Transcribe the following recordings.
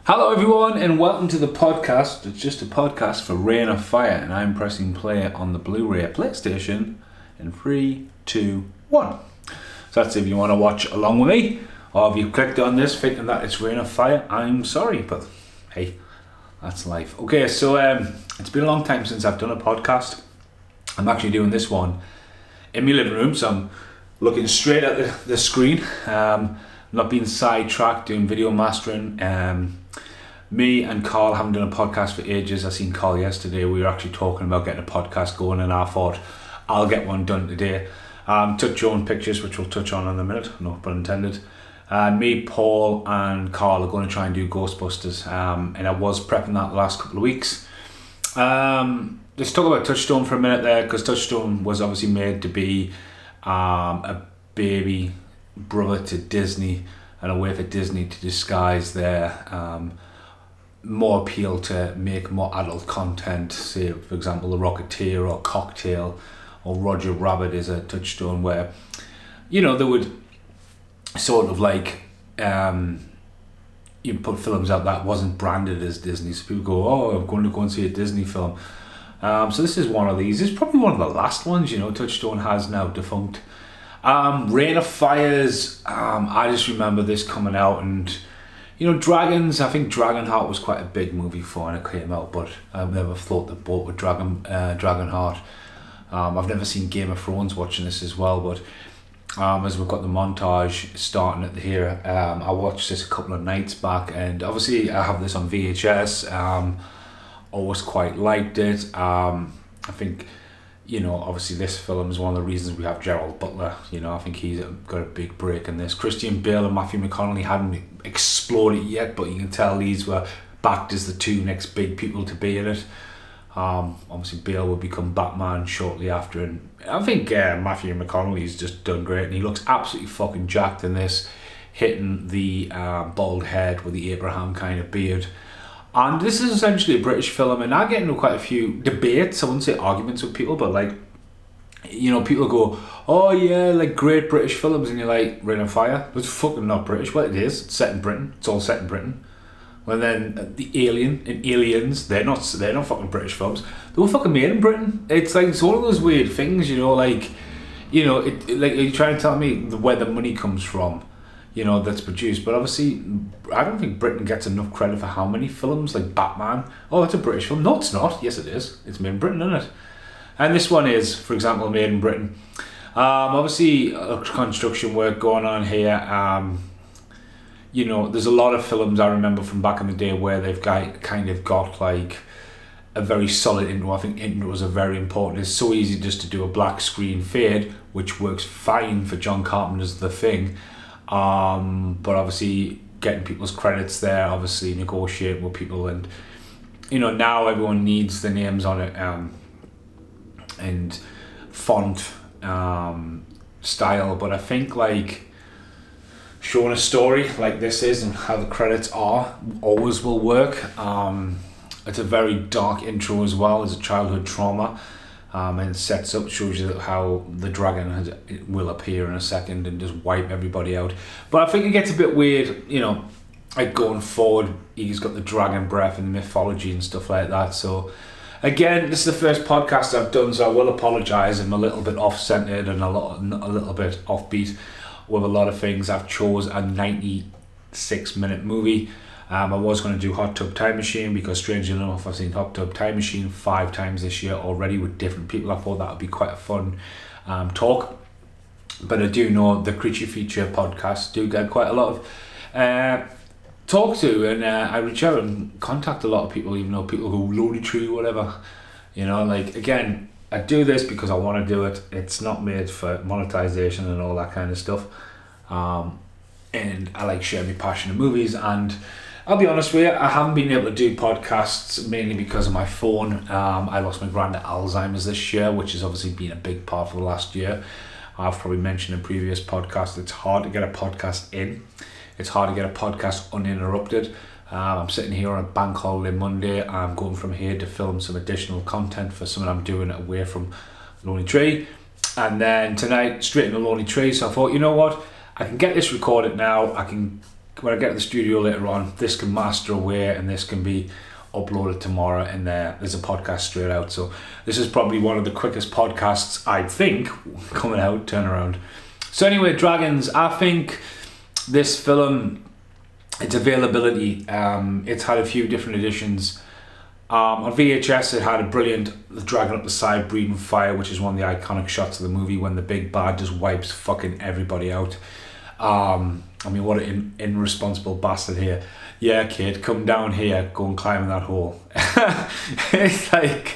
Hello everyone and welcome to the podcast. It's just a podcast for Reign of Fire and I'm pressing play on the Blu-ray PlayStation in 3, 2, 1. So that's if you want to watch along with me, or if you've clicked on this thinking that it's Reign of Fire, I'm sorry, but hey, that's life. Okay, so it's been a long time since I've done a podcast. I'm actually doing this one in my living room, so I'm looking straight at the screen, not being sidetracked doing video mastering. Me and Carl haven't done a podcast for ages. I seen Carl yesterday. We were actually talking about getting a podcast going and I thought I'll get one done today. Took your own pictures, which we'll touch on in a minute, no pun intended. Me, Paul and Carl are going to try and do Ghostbusters, and I was prepping that the last couple of weeks. Let's talk about Touchstone for a minute there, because Touchstone was obviously made to be a baby brother to Disney and a way for Disney to disguise their more appeal to make more adult content. Say for example The Rocketeer or Cocktail or Roger Rabbit is a Touchstone where, you know, they would sort of like you put films out that wasn't branded as Disney, so people go, oh, I'm going to go and see a Disney film. So this is one of these. It's probably one of the last ones, you know. Touchstone has now defunct. Reign of Fires, I just remember this coming out, and you know, Dragons, I think Dragonheart was quite a big movie for when it came out, but I've never floated the boat with Dragonheart. I've never seen Game of Thrones watching this as well, but as we've got the montage starting at here, I watched this a couple of nights back, and obviously I have this on VHS. Always quite liked it. I think, you know, obviously this film is one of the reasons we have Gerald Butler. You know, I think he's got a big break in this. Christian Bale and Matthew McConaughey hadn't exploded yet, but you can tell these were backed as the two next big people to be in it. Obviously Bale will become Batman shortly after, and I think Matthew McConaughey's just done great, and he looks absolutely fucking jacked in this, hitting the bald head with the Abraham kind of beard. And this is essentially a British film, and I get into quite a few debates, I wouldn't say arguments with people, but like, you know, people go, oh yeah, like great British films, and you're like, Reign of Fire, it's fucking not British. Well, it is, it's set in Britain, it's all set in Britain. Well then, the Alien and Aliens, they're not fucking British films, they were fucking made in Britain. It's like, it's one of those weird things, you know, like, you know, like, are you trying to tell me where the money comes from, you know, that's produced? But obviously I don't think Britain gets enough credit for how many films, like Batman, oh, it's a British film. No, it's not. Yes, it is. It's made in Britain, isn't it? And this one is, for example, made in Britain. Obviously construction work going on here. You know, there's a lot of films I remember from back in the day where they've kind of got like a very solid intro. I think intros are very important. It's so easy just to do a black screen fade, which works fine for John Carpenter's The Thing. But obviously getting people's credits there, obviously negotiating with people, and you know, now everyone needs the names on it, and font style. But I think like showing a story like this is and how the credits are always will work. It's a very dark intro as well. It's a childhood trauma. And it sets up, shows you how the dragon will appear in a second and just wipe everybody out. But I think it gets a bit weird, you know, like going forward, he's got the dragon breath and mythology and stuff like that. So again, this is the first podcast I've done, so I will apologise. I'm a little bit off-centred and a little bit offbeat with a lot of things. I've chose a 96-minute movie. I was going to do Hot Tub Time Machine because, strangely enough, I've seen Hot Tub Time Machine 5 times this year already with different people. I thought that would be quite a fun talk. But I do know the Creature Feature podcasts do get quite a lot of talk to, and I reach out and contact a lot of people, even though people go, Lonely Tree, whatever. You know, like, again, I do this because I want to do it. It's not made for monetization and all that kind of stuff. And I like sharing my passion in movies, and I'll be honest with you, I haven't been able to do podcasts mainly because of my phone. I lost my granddad Alzheimer's this year, which has obviously been a big part for the last year. I've probably mentioned in previous podcasts, it's hard to get a podcast in. It's hard to get a podcast uninterrupted. I'm sitting here on a bank holiday Monday. I'm going from here to film some additional content for something I'm doing away from Lonely Tree. And then tonight, straight into Lonely Tree. So I thought, you know what? I can get this recorded now. I can when I get to the studio later on, this can master away and this can be uploaded tomorrow, and there's a podcast straight out. So this is probably one of the quickest podcasts, I think, coming out, turnaround. So anyway, Dragons, I think this film, its availability, it's had a few different editions. On VHS, it had a brilliant The Dragon Up the Side breathing fire, which is one of the iconic shots of the movie when the big bad just wipes fucking everybody out. I mean, what an irresponsible bastard here. Yeah, kid, come down here, go and climb in that hole. It's like,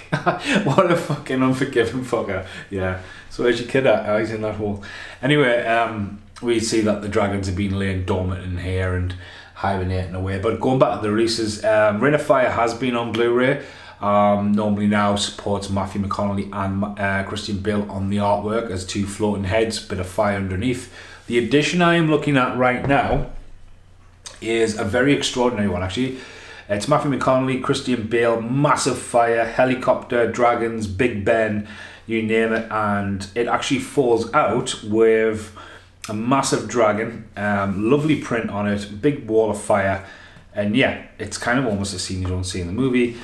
what a fucking unforgiving fucker. Yeah, so where's your kid at? Oh, he's in that hole. Anyway, we see that the dragons have been laying dormant in here and hibernating away. But going back to the releases, Reign of Fire has been on Blu-ray. Normally now supports Matthew McConaughey and Christian Bale on the artwork as two floating heads, bit of fire underneath. The edition I am looking at right now is a very extraordinary one, actually. It's Matthew McConaughey, Christian Bale, massive fire, helicopter, dragons, Big Ben, you name it, and it actually falls out with a massive dragon, lovely print on it, big wall of fire, and yeah, it's kind of almost a scene you don't see in the movie.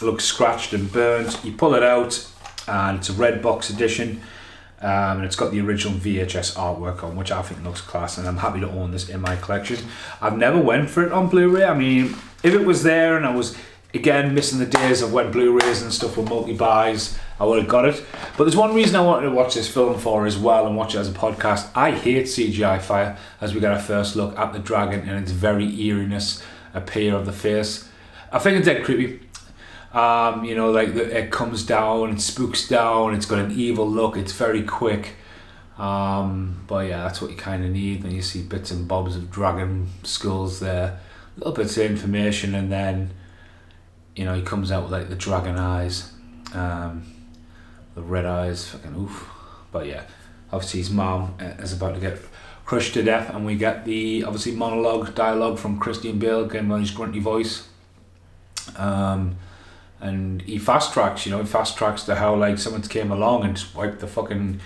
Looks scratched and burnt. You pull it out, and it's a red box edition. And it's got the original VHS artwork on, which I think looks class, and I'm happy to own this in my collection. I've never went for it on Blu-ray. I mean, if it was there and I was, again, missing the days of when Blu-rays and stuff were multi-buys, I would have got it. But there's one reason I wanted to watch this film for as well and watch it as a podcast. I hate CGI fire, as we get our first look at the dragon and its very eeriness appear of the face. I think it's dead creepy. You know, like it comes down, it spooks down, it's got an evil look, it's very quick. But yeah, that's what you kind of need. And you see bits and bobs of dragon skulls there, little bits of information, and then, you know, he comes out with like the dragon eyes, the red eyes, fucking oof. But yeah, obviously his mom is about to get crushed to death, and we get the obviously dialogue from Christian Bale, again with his grunty voice. And he fast tracks to how like someone came along and just wiped the fucking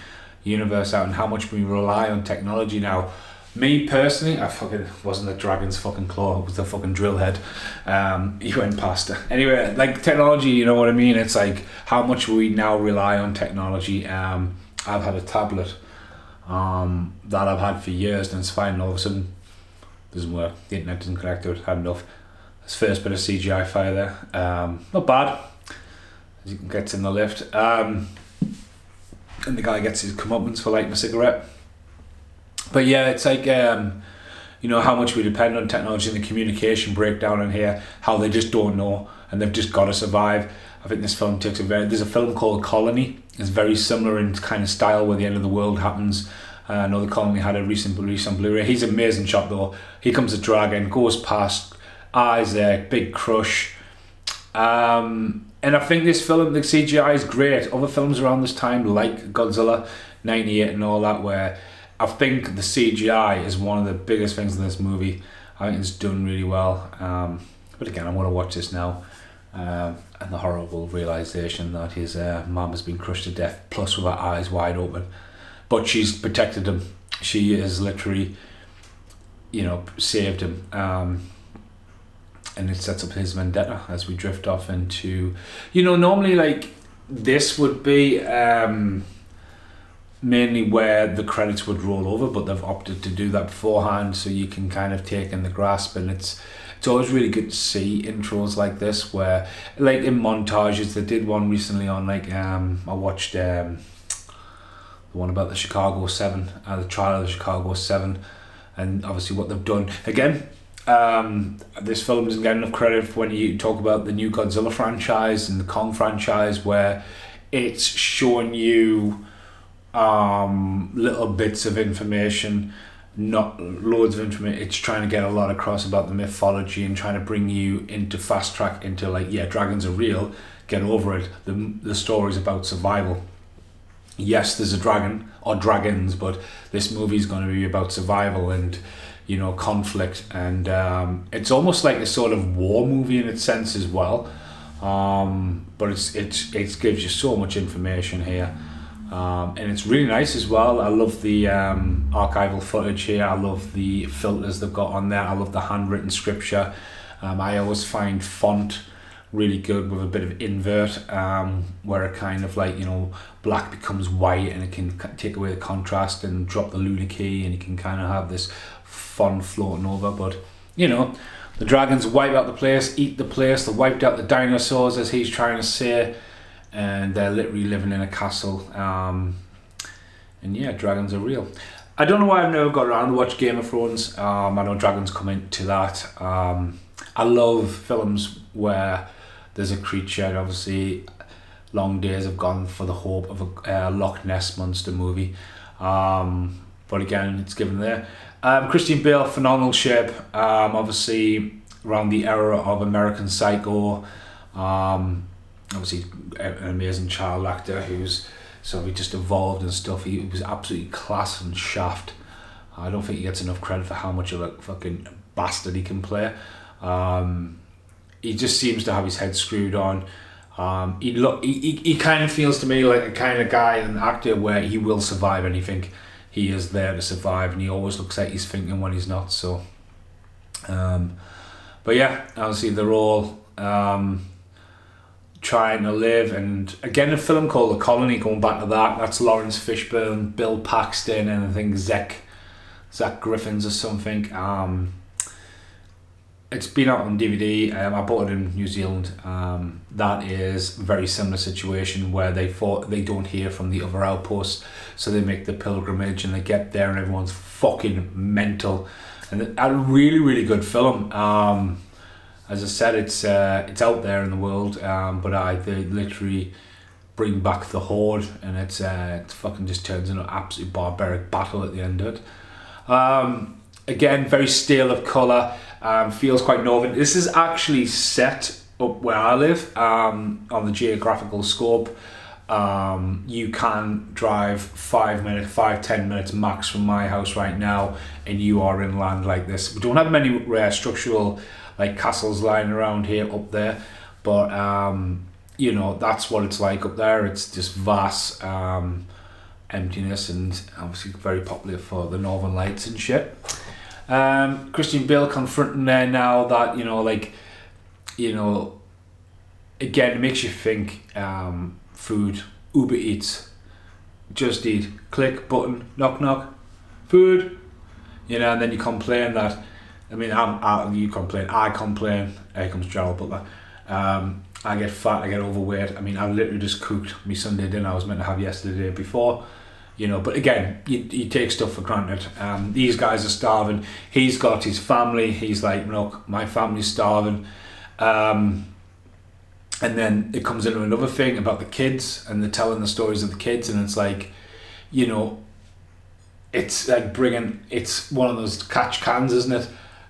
universe out, and how much we rely on technology now. Me personally, I fucking wasn't the dragon's fucking claw, it was the fucking drill head. He went past it. Anyway, like technology, you know what I mean? It's like how much we now rely on technology. I've had a tablet that I've had for years, and it's fine, and all of a sudden it doesn't work. The internet doesn't connect to it, had enough. This first bit of CGI fire there, not bad, as you can get in the lift, and the guy gets his comeuppance for lighting a cigarette. But yeah, it's like, you know, how much we depend on technology and the communication breakdown in here, how they just don't know, and they've just got to survive. I think this film takes there's a film called Colony, it's very similar in kind of style, where the end of the world happens. I know the Colony had a recent release on Blu-ray. He's an amazing shot though. Here comes the dragon, goes past, eyes there, big crush. And I think this film, the CGI is great. Other films around this time, like Godzilla 98 and all that, where I think the CGI is one of the biggest things in this movie. I think it's done really well. But again, I'm going to watch this now. And the horrible realisation that his mum has been crushed to death, plus with her eyes wide open. But she's protected him. She is literally, you know, saved him. And it sets up his vendetta as we drift off into, you know, normally like this would be mainly where the credits would roll over, but they've opted to do that beforehand, so you can kind of take in the grasp. And it's always really good to see intros like this, where like in montages. They did one recently on like I watched the one about the Chicago 7, the trial of the Chicago 7, and obviously what they've done again. This film doesn't get enough credit when you talk about the new Godzilla franchise and the Kong franchise, where it's showing you little bits of information, not loads of information. It's trying to get a lot across about the mythology and trying to bring you into fast track into like, yeah, dragons are real, get over it. The story's about survival. Yes, there's a dragon or dragons, but this movie's going to be about survival and, you know, conflict, and it's almost like a sort of war movie in its sense as well. But it gives you so much information here. And it's really nice as well. I love the archival footage here. I love the filters they've got on there. I love the handwritten scripture. I always find font really good with a bit of invert, where it kind of like, black becomes white and it can take away the contrast and drop the lunar key, and you can kind of have this font floating over. But the dragons wipe out the place, eat the place. They wiped out the dinosaurs, as he's trying to say, and they're literally living in a castle. And yeah, dragons are real. I don't know why I've never got around to watch Game of Thrones. I know dragons come into that. I love films where there's a creature, and obviously long days have gone for the hope of a Loch Ness Monster movie. But again, it's given there. Christian Bale, phenomenal shape. Obviously around the era of American Psycho. Obviously an amazing child actor who's sort of just evolved and stuff. He was absolutely class and Shaft. I don't think he gets enough credit for how much of a fucking bastard he can play. He just seems to have his head screwed on. He kind of feels to me like a kind of guy, an actor, where he will survive anything. He is there to survive, and he always looks like he's thinking when he's not. So, but yeah, obviously they're all trying to live. And again, a film called The Colony, going back to that. That's Lawrence Fishburne, Bill Paxton, and I think Zach Griffins or something. It's been out on DVD. I bought it in New Zealand. That is a very similar situation where they don't hear from the other outposts, so they make the pilgrimage and they get there and everyone's fucking mental. And a really, really good film. As I said, it's out there in the world, but they literally bring back the horde, and it fucking just turns into an absolute barbaric battle at the end of it. Again, very stale of colour. Feels quite northern. This is actually set up where I live, on the geographical scope. You can drive 5-10 minutes max from my house right now, and you are in land like this. We don't have many structural like castles lying around here up there, but that's what it's like up there. It's just vast emptiness, and obviously very popular for the Northern Lights and shit. Christian Bale confronting there now that, again, it makes you think, food, Uber Eats, Just Eat, click, button, knock, knock, food, and then you complain that, I complain, here comes Gerald Butler, I get fat, I get overweight. I literally just cooked my Sunday dinner I was meant to have yesterday before. But again, you take stuff for granted. These guys are starving. He's got his family. He's like, look, my family's starving. And then it comes into another thing about the kids, and they're telling the stories of the kids, and it's like, it's like it's one of those catch cans, isn't it?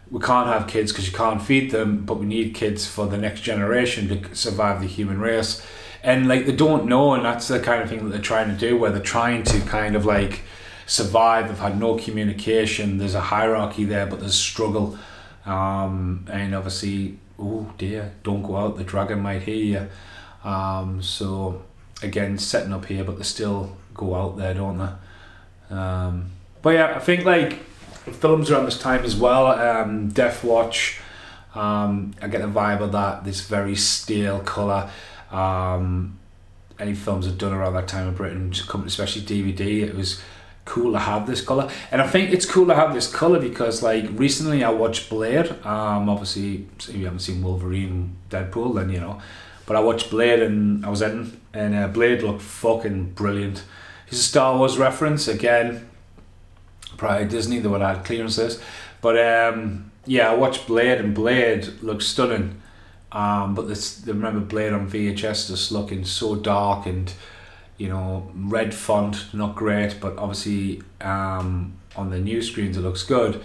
We can't have kids because you can't feed them, but we need kids for the next generation to survive the human race. And they don't know, and that's the kind of thing that they're trying to do, where they're trying to kind of survive. They've had no communication. There's a hierarchy there, but there's struggle. And obviously, oh dear, don't go out. The dragon might hear you. So again, setting up here, but they still go out there, don't they? But yeah, I think films around this time as well. Death Watch. I get the vibe of that. This very stale colour. Any films I've done around that time in Britain, especially DVD, it was cool to have this colour. And I think it's cool to have this colour because recently I watched Blade. Obviously if you haven't seen Wolverine, Deadpool, then but I watched Blade and I was in, and Blade looked fucking brilliant. It's a Star Wars reference again, probably Disney, they would have had clearances, but I watched Blade, and Blade looks stunning. But remember Blade on VHS just looking so dark, and red font, not great, but obviously on the new screens it looks good.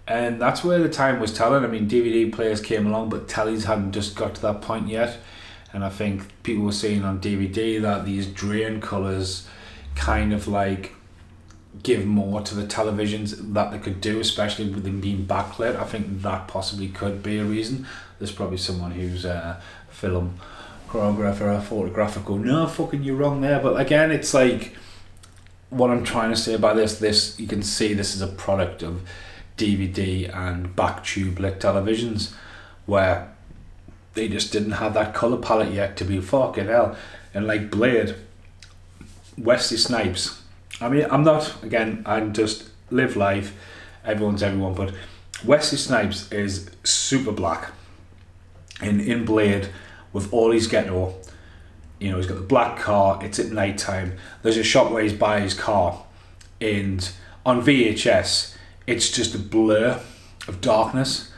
And that's where the time was telling. DVD players came along, but tellies hadn't just got to that point yet. And I think people were saying on DVD that these drain colours kind of give more to the televisions that they could do, especially with them being backlit. I think that possibly could be a reason. There's probably someone who's a film choreographer or photographer go, no, fucking you're wrong there. But again, it's what I'm trying to say by this you can see this is a product of DVD and back tube lit televisions, where they just didn't have that colour palette yet to be fucking hell. And like Blade, Wesley Snipes, I mean, I'm just live life, everyone's everyone, but Wesley Snipes is super black in Blade with all his ghetto. You know, he's got the black car, it's at night time. There's a shot where he's by his car, and on VHS, it's just a blur of darkness.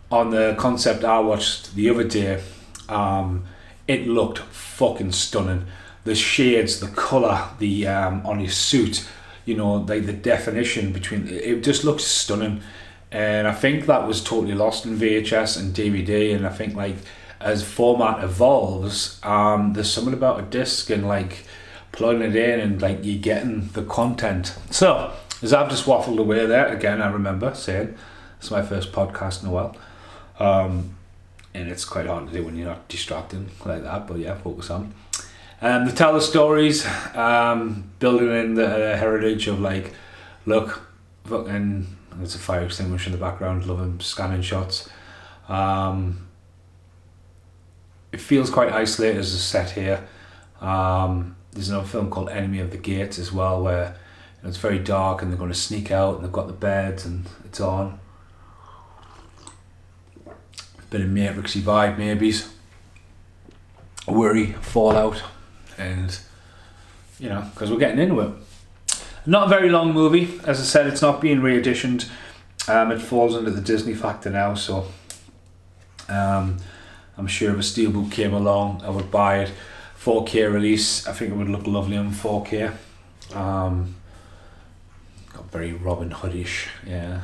On the concept I watched the other day, it looked fucking stunning. The shades, the colour, the on his suit, you know, like the definition between, it just looks stunning. And I think that was totally lost in VHS and DVD, and I think like as format evolves, there's something about a disc and like plugging it in and like you getting the content. So as I've just waffled away there, again, I remember saying it's my first podcast in a while, and it's quite hard to do when you're not distracting like that, but yeah, focus on. They tell the stories, building in the heritage of like, look, fucking, there's a fire extinguisher in the background, love him scanning shots. It feels quite isolated as a set here. There's another film called Enemy of the Gates as well, where it's very dark and they're going to sneak out and they've got the beds and it's on. Bit of Matrixy vibe, maybes. Worry, Fallout, and you know, because we're getting into it. Not a very long movie, as I said. It's not being reeditioned. It falls under the Disney factor now, so I'm sure if a steelbook came along, I would buy it. 4K release, I think it would look lovely on 4K. Got very Robin Hoodish, yeah.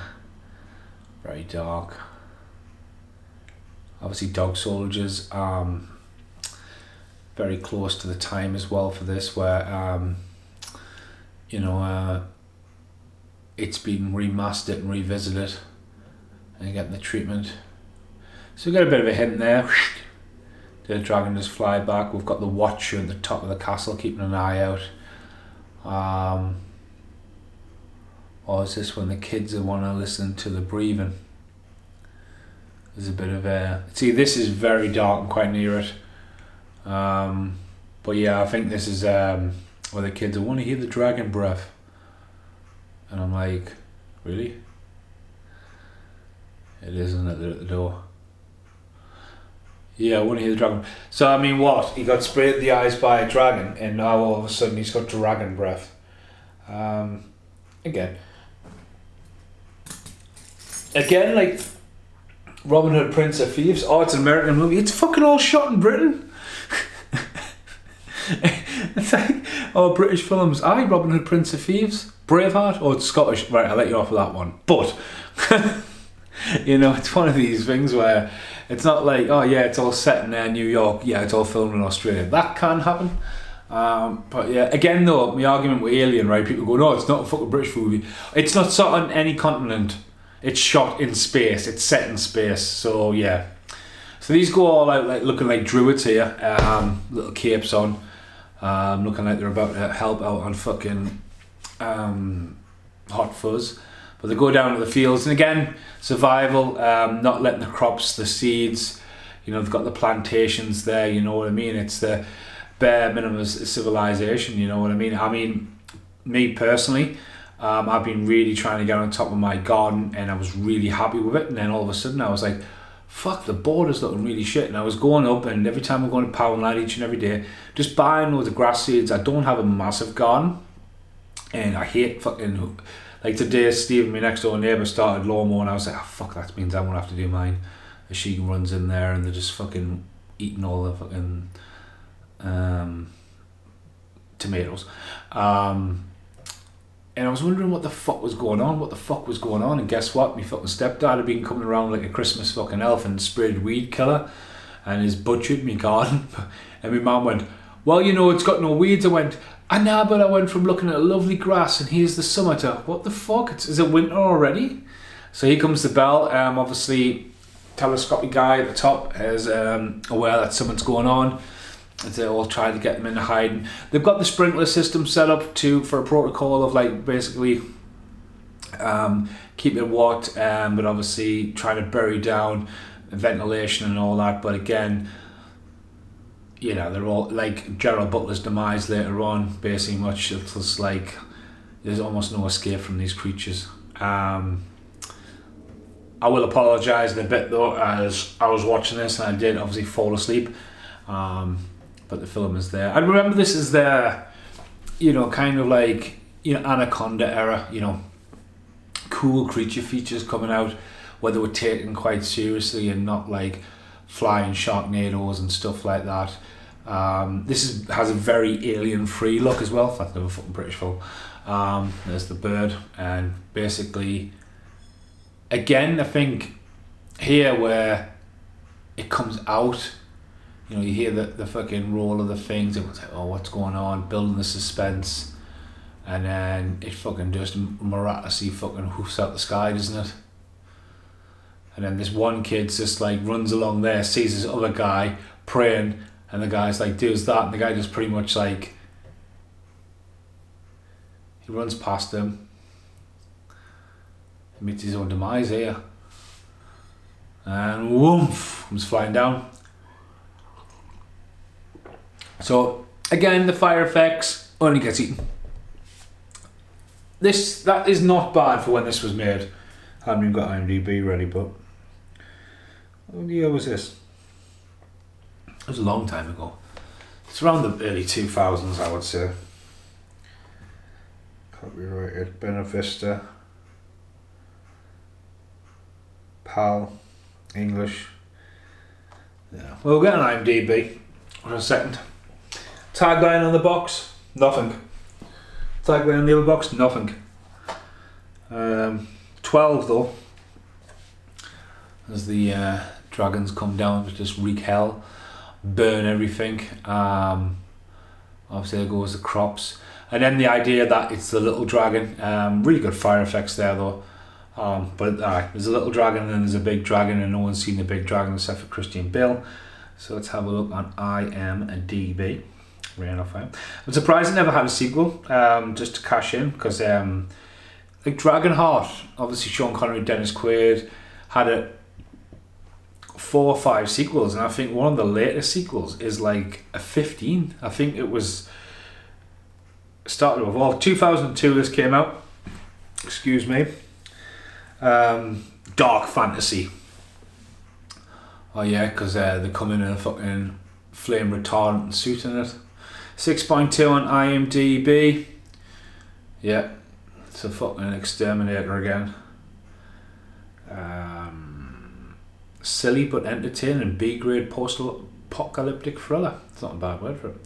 Very dark. Obviously Dog Soldiers, very close to the time as well for this, where you know, it's been remastered and revisited and getting the treatment. So we get a bit of a hint there. The dragon just fly back. We've got the Watcher at the top of the castle keeping an eye out. Or is this when the kids want to listen to the breathing? There's a bit of a... See, this is very dark and quite near it. But yeah, I think this is where the kids want to hear the dragon breath. And I'm like, really? It is, isn't it? They're at the door. Yeah, I want to hear the dragon. So, I mean, what? He got sprayed in the eyes by a dragon, and now all of a sudden he's got dragon breath. Again, like Robin Hood, Prince of Thieves. Oh, it's an American movie. It's fucking all shot in Britain. It's like, oh, British films. Robin Hood, Prince of Thieves, Braveheart. Oh, it's Scottish. Right, I'll let you off with that one. But you know, it's one of these things where it's not like, oh yeah, it's all set in New York. Yeah, it's all filmed in Australia. That can happen. But yeah, again though, my argument with Alien, right? People go, no, it's not a fucking British movie. It's not shot on any continent. It's shot in space. It's set in space. So yeah. So these go all out like looking like druids here. Little capes on. Looking like they're about to help out on fucking Hot Fuzz. But they go down to the fields, and again, survival, not letting the crops, the seeds, you know, they've got the plantations there, you know what I mean? It's the bare minimum of civilization, you know what I mean? I mean, me personally, I've been really trying to get on top of my garden, and I was really happy with it, and then all of a sudden I was like, fuck, the border's looking really shit. And I was going up, and every time I'm going to Poundland each and every day, just buying loads of grass seeds. I don't have a massive garden, and I hate fucking... Like today, Steve, my next door neighbour, started lawnmower, and I was like, oh fuck, that means I won't have to do mine. As she runs in there, and they're just fucking eating all the fucking tomatoes. And I was wondering what the fuck was going on, and guess what? My fucking stepdad had been coming around like a Christmas fucking elf and sprayed weed killer, and he's butchered me garden. And my mum went, well, you know, it's got no weeds. I went, but I went from looking at a lovely grass, and here's the summer to, what the fuck? Is it winter already? So here comes the bell. Obviously, telescopic guy at the top is aware that something's going on. They all try to get them into hiding. They've got the sprinkler system set up for a protocol of like basically keep it wet, but obviously trying to bury down ventilation and all that. But again, you know, they're all like Gerald Butler's demise later on. Basically, much it's just like there's almost no escape from these creatures. I will apologise in a bit though, as I was watching this and I did obviously fall asleep. But the film is there. I remember this is their, you know, kind of like, you know, Anaconda era, you know, cool creature features coming out where they were taken quite seriously and not like flying Sharknadoes and stuff like that. Has a very alien-free look as well. That's another fucking British film. There's the bird, and basically, again, I think here where it comes out, you know, you hear the fucking roll of the things, everyone's like, oh, what's going on, building the suspense, and then it fucking just miraculously fucking hoofs out the sky, doesn't it? And then this one kid just like runs along there, sees this other guy praying, and the guy's like, does that, and the guy just pretty much like, he runs past him, he meets his own demise here, and whoomph, comes flying down. So again, the fire effects, only gets eaten. That is not bad for when this was made. I haven't even got IMDb ready, but what year was this? It was a long time ago. It's around the early 2000s, I would say. Copyrighted, Benavista, PAL, English. Yeah. We'll get an IMDb for a second. Tagline on the box, nothing. Tagline on the other box, nothing. 12 though. As the dragons come down to just wreak hell, burn everything. Obviously there goes the crops. And then the idea that it's the little dragon. Really good fire effects there though. But there's a little dragon and then there's a big dragon, and no one's seen the big dragon except for Christian Bale. So let's have a look on IMDb. I'm surprised it never had a sequel, just to cash in, because like Dragonheart, obviously Sean Connery, Dennis Quaid, had 4 or 5 sequels, and I think one of the latest sequels is like a 15. I think it was started with 2002 this came out, excuse me. Dark fantasy. Oh yeah, because they come in a fucking flame retardant suit in it. 6.2 on IMDb. Yeah, it's a fucking exterminator again. Silly but entertaining B-grade post-apocalyptic thriller. It's not a bad word for it.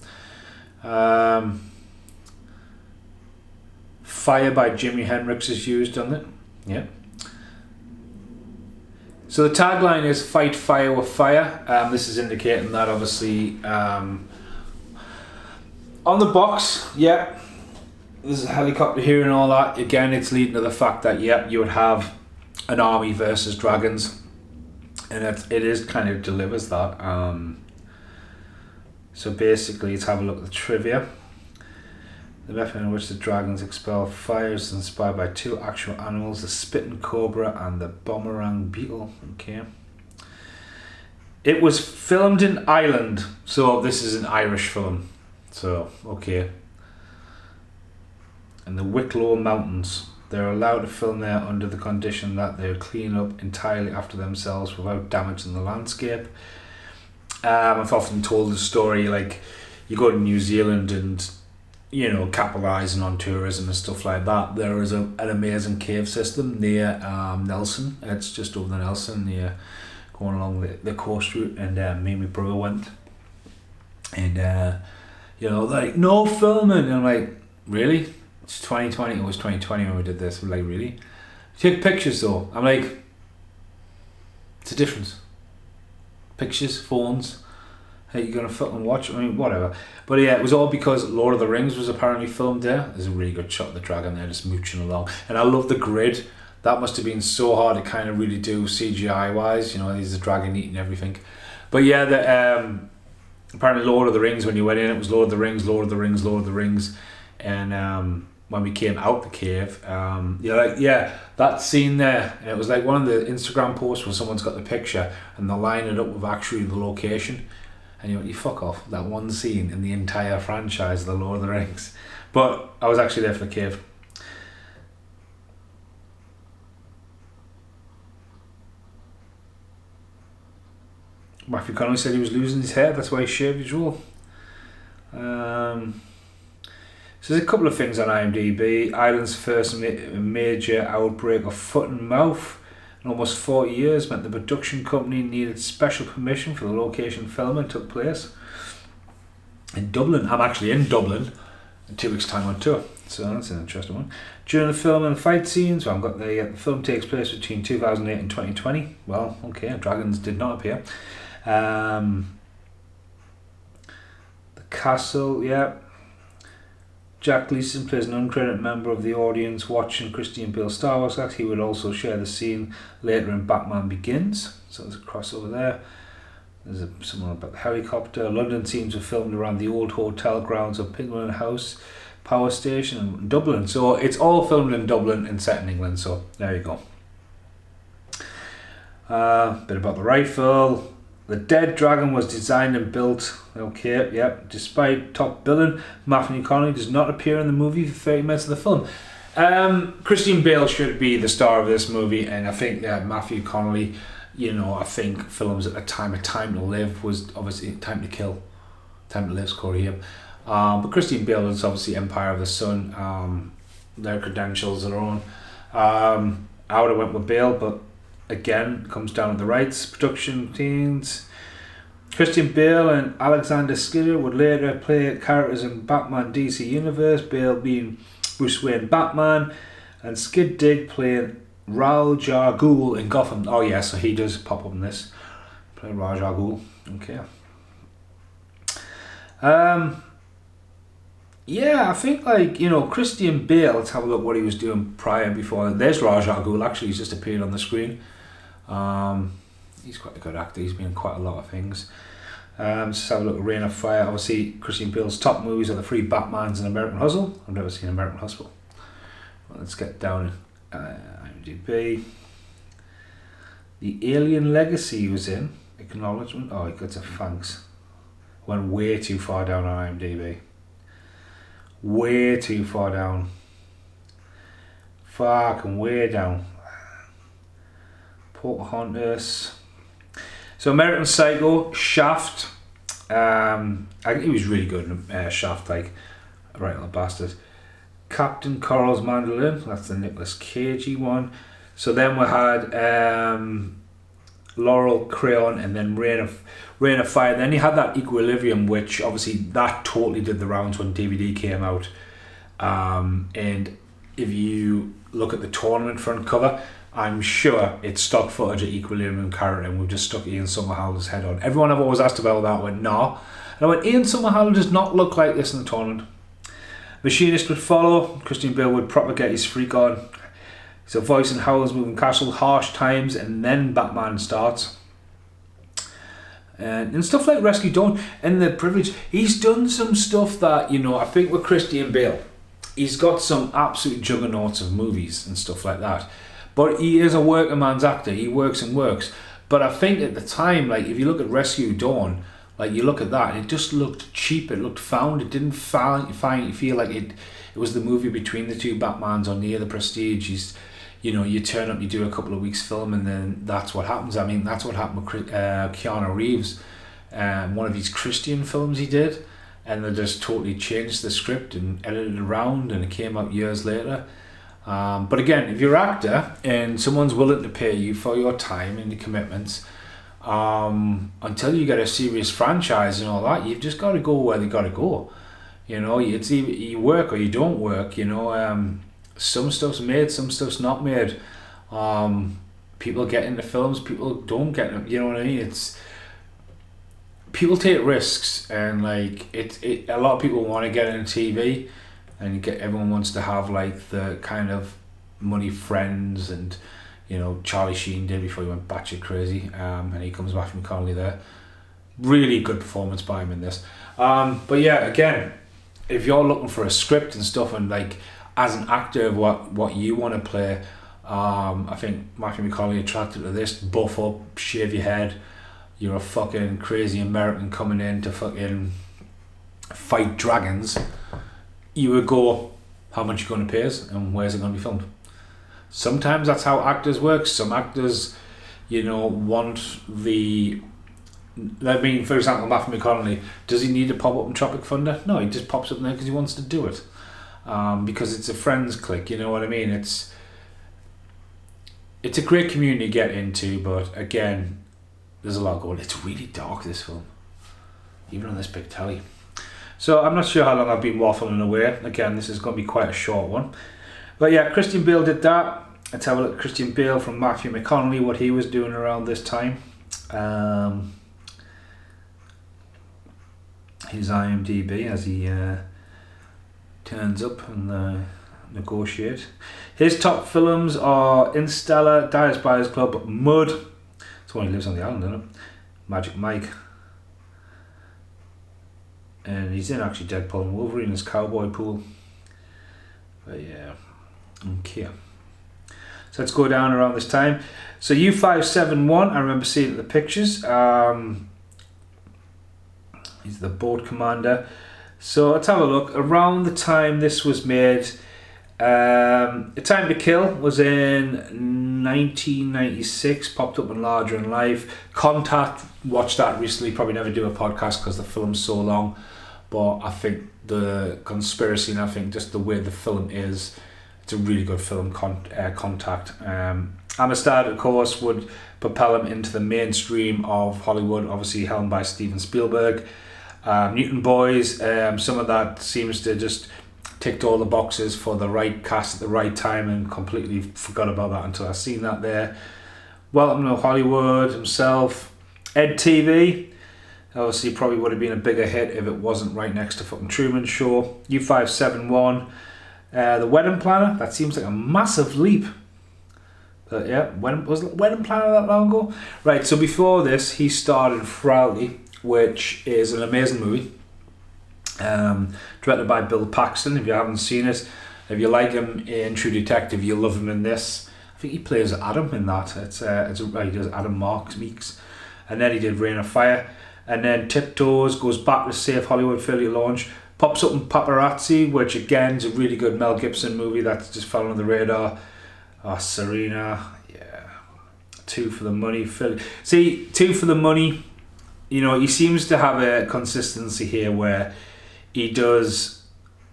Fire by Jimi Hendrix is used on it. Yeah. So the tagline is "Fight fire with fire." This is indicating that obviously on the box, yeah, there's a helicopter here and all that. Again, it's leading to the fact that you would have an army versus dragons, and it is kind of delivers that. So basically, let's have a look at the trivia. The method in which the dragons expel fire is inspired by 2 actual animals, the spitting cobra and the boomerang beetle. Okay. It was filmed in Ireland, so this is an Irish film. So, okay. In the Wicklow Mountains. They're allowed to film there under the condition that they'll clean up entirely after themselves without damaging the landscape. I've often told the story, like, you go to New Zealand and, you know, capitalising on tourism and stuff like that. There is an amazing cave system near Nelson. It's just over the Nelson, near going along the coast route, and me and my brother went. And, you know, like, no filming. And I'm like, really? It's 2020. It was 2020 when we did this. I'm like, really? Take pictures though. I'm like, it's a difference. Pictures, phones. Hey, you gonna fucking watch? I mean, whatever. But yeah, it was all because Lord of the Rings was apparently filmed there. There's a really good shot of the dragon there just mooching along. And I love the grid. That must have been so hard to kind of really do CGI wise. You know, there's a dragon eating everything. But yeah, apparently Lord of the Rings, when you went in, it was Lord of the Rings, Lord of the Rings, Lord of the Rings. And when we came out the cave, you're like, yeah, that scene there. And it was like one of the Instagram posts where someone's got the picture and they're lining it up with actually the location. And you fuck off, that one scene in the entire franchise, The Lord of the Rings. But I was actually there for the cave. Matthew Connelly said he was losing his hair, that's why he shaved his role. So there's a couple of things on IMDb. Ireland's first major outbreak of foot and mouth in almost 40 years meant the production company needed special permission for the location filming took place in Dublin. I'm actually in Dublin in 2 weeks' time on tour, so that's an interesting one. During the film and fight scenes, well, I've got the film takes place between 2008 and 2020. Well, okay, dragons did not appear. The castle, yeah. Jack Gleeson plays an uncredited member of the audience watching Christian Bale Star Wars act. He would also share the scene later in Batman Begins. So there's a crossover there. There's someone about the helicopter. London scenes were filmed around the old hotel grounds of Pigman House Power Station in Dublin. So it's all filmed in Dublin and set in England. So there you go. Bit about the rifle. The dead dragon was designed and built. Okay, yep. Despite top billing, Matthew Connelly does not appear in the movie for 30 minutes of the film. Christian Bale should be the star of this movie, and I think that Matthew Connelly, I think films at the time of Time to Live was obviously Time to Kill. Time to Live's Corey Haim. But Christian Bale is obviously Empire of the Sun. Their credentials are on. I would have went with Bale, but again, comes down to the rights, production teams. Christian Bale and Alexander Skarsgård would later play characters in Batman DC Universe, Bale being Bruce Wayne Batman, and Skid Dig playing Ra's al Ghul in Gotham. Oh yeah, so he does pop up in this. Playing Ra's al Ghul. Okay. Yeah, I think Christian Bale, let's have a look what he was doing prior and before. There's Ra's al Ghul, actually, he's just appeared on the screen. He's quite a good actor, he's been in quite a lot of things. Let's have a look at Reign of Fire. Obviously, Christian Bale's top movies are The Three Batmans and American Hustle. I've never seen American Hustle. Well, let's get down IMDb. The Alien Legacy he was in. Acknowledgement. Oh, he got a thanks. Went way too far down on IMDb. Way too far down. Fucking way down. Pocahontas. So American Psycho, Shaft. I think he was really good in Shaft, like right on the bastard. Captain Coral's Mandolin, that's the Nicolas Cagey one. So then we had Laurel Crayon and then Reign of Fire. Then you had that Equilibrium, which obviously that totally did the rounds when DVD came out. And if you look at the tournament front cover, I'm sure it's stock footage of Equilibrium character, and we've just stuck Ian Somerhalder's head on. Everyone I've always asked about that went, no. And I went, Ian Somerhalder does not look like this in the tournament. Machinist would follow. Christian Bale would propagate his freak on. He's a voice in Howl's Moving Castle, Harsh Times, and then Batman starts. And stuff like Rescue Dawn and The Privilege. He's done some stuff that, I think with Christian Bale, he's got some absolute juggernauts of movies and stuff like that. But he is a working man's actor. He works and works. But I think at the time, like if you look at Rescue Dawn, like you look at that, it just looked cheap. It looked found. It didn't feel like it was the movie between the two Batmans or near the Prestige. You turn up, you do a couple of weeks film, and then that's what happens. I mean, that's what happened with Keanu Reeves. One of these Christian films he did, and they just totally changed the script and edited it around, and it came out years later. But again, if you're an actor and someone's willing to pay you for your time and your commitments, until you get a serious franchise and all that, you've just got to go where they got to go. It's either you work or you don't work. Some stuff's made, some stuff's not made. People get into films, people don't get them. You know what I mean? It's people take risks, and like a lot of people want to get into TV. And everyone wants to have like the kind of money Friends and Charlie Sheen did before he went batshit crazy, and he comes back from Connolly there. Really good performance by him in this. But yeah, again, if you're looking for a script and stuff, and like as an actor, what you want to play, I think Matthew McConaughey attracted to this. Buff up, shave your head. You're a fucking crazy American coming in to fucking fight dragons. You would go, how much you going to pay us and where's it going to be filmed? Sometimes that's how actors work. Some actors, want the... I mean, for example, Matthew McConaughey, does he need to pop up in Tropic Thunder? No, he just pops up there because he wants to do it. Because it's a friends clique, you know what I mean? It's a great community to get into, but again, there's a lot going. It's really dark, this film, even on this big telly. So I'm not sure how long I've been waffling away. Again, this is going to be quite a short one. But yeah, Christian Bale did that. Let's have a look at Christian Bale from Matthew McConaughey, what he was doing around this time. His IMDb as he turns up and negotiate. His top films are Interstellar, Dallas Buyers Club, Mud. That's why he lives on the island, isn't it? Magic Mike. And he's in actually Deadpool and Wolverine as Cowboy Pool. But yeah, okay. So let's go down around this time. So U-571, I remember seeing the pictures. He's the boat commander. So let's have a look. Around the time this was made, A Time to Kill was in 1996, popped up in Larger Than Life. Contact, watched that recently, probably never do a podcast because the film's so long, but I think the conspiracy and I think just the way the film is, it's a really good film, Contact. Amistad, of course, would propel him into the mainstream of Hollywood, obviously helmed by Steven Spielberg. Newton Boys, some of that seems to just ticked all the boxes for the right cast at the right time and completely forgot about that until I seen that there. Welcome to Hollywood himself. Ed TV, obviously probably would have been a bigger hit if it wasn't right next to fucking Truman Show. U-571, The Wedding Planner, that seems like a massive leap. But yeah, was Wedding Planner that long ago? Right, so before this, he starred in Frailty, which is an amazing movie. Directed by Bill Paxton. If you haven't seen it, if you like him in True Detective, you'll love him in this. I think he plays Adam in that. He does Adam Meeks, and then he did Rain of Fire, and then Tiptoes, goes back to Safe Hollywood Failure Launch, pops up in Paparazzi, which again is a really good Mel Gibson movie that's just fell on the radar. Serena, yeah. Two for the Money. Two for the Money. He seems to have a consistency here where he does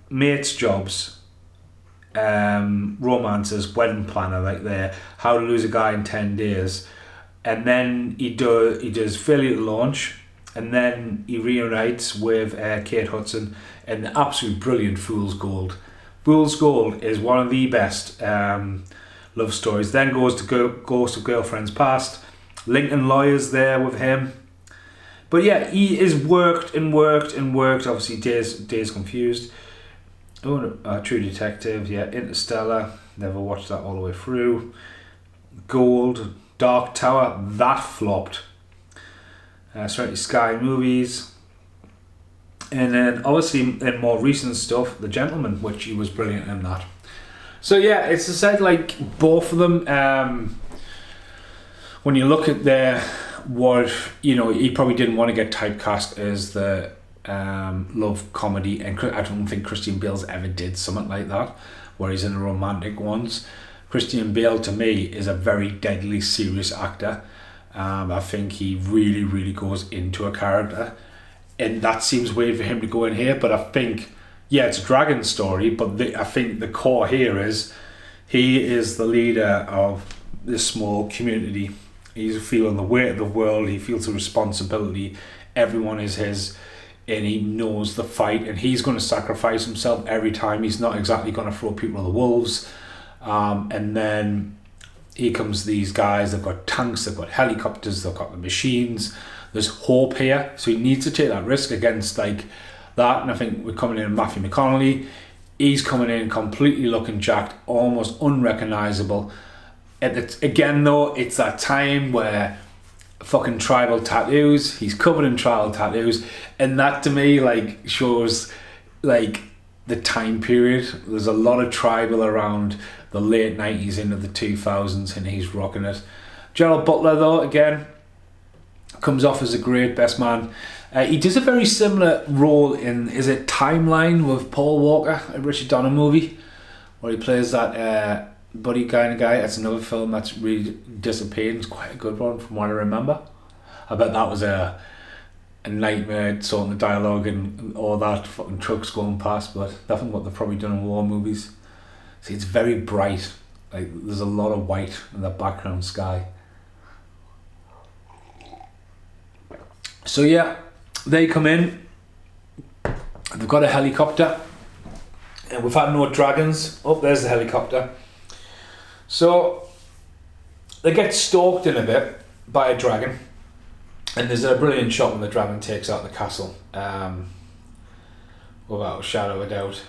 mates jobs, romances, Wedding Planner, like there, How to Lose a Guy in 10 Days, and then he does Failure to Launch, and then he reunites with Kate Hudson in the absolute brilliant Fool's Gold. Fool's Gold is one of the best love stories. Then goes to Ghost of Girlfriends Past. Lincoln Lawyer's there with him. But yeah, he is worked. Obviously, Days Confused. True Detective. Yeah, Interstellar. Never watched that all the way through. Gold, Dark Tower. That flopped. Serenity Sky movies. And then obviously in more recent stuff, The Gentleman, which he was brilliant in that. So yeah, it's said like both of them. When you look at their he probably didn't want to get typecast as the love comedy, and I don't think Christian Bale's ever did something like that, where he's in the romantic ones. Christian Bale to me is a very deadly serious actor. I think he really, really goes into a character, and that seems weird for him to go in here, but I think, yeah, it's a dragon story, but I think the core here is he is the leader of this small community. He's feeling the weight of the world, he feels the responsibility, everyone is his, and he knows the fight, and he's going to sacrifice himself every time. He's not exactly going to throw people to the wolves. And then here comes these guys, they've got tanks, they've got helicopters, they've got the machines, there's hope here, so he needs to take that risk against like that. And I think we're coming in Matthew McConaughey, he's coming in completely looking jacked, almost unrecognisable. And again though, it's that time where fucking tribal tattoos. He's covered in tribal tattoos, and that to me like shows like the time period. There's a lot of tribal around the late 90s into the 2000s, and he's rocking it. Gerald Butler though, again, comes off as a great best man. He does a very similar role in, is it Timeline with Paul Walker, a Richard Donner movie, where he plays that buddy kind of guy. That's another film that's really disappeared. It's quite a good one from what I remember. I bet that was a nightmare sorting the dialogue and all that, fucking trucks going past, but nothing what they've probably done in war movies. See, it's very bright. Like, there's a lot of white in the background sky. So yeah, they come in. They've got a helicopter, and we've had no dragons. Oh, there's the helicopter. So they get stalked in a bit by a dragon, and there's a brilliant shot when the dragon takes out the castle, without a shadow of a doubt.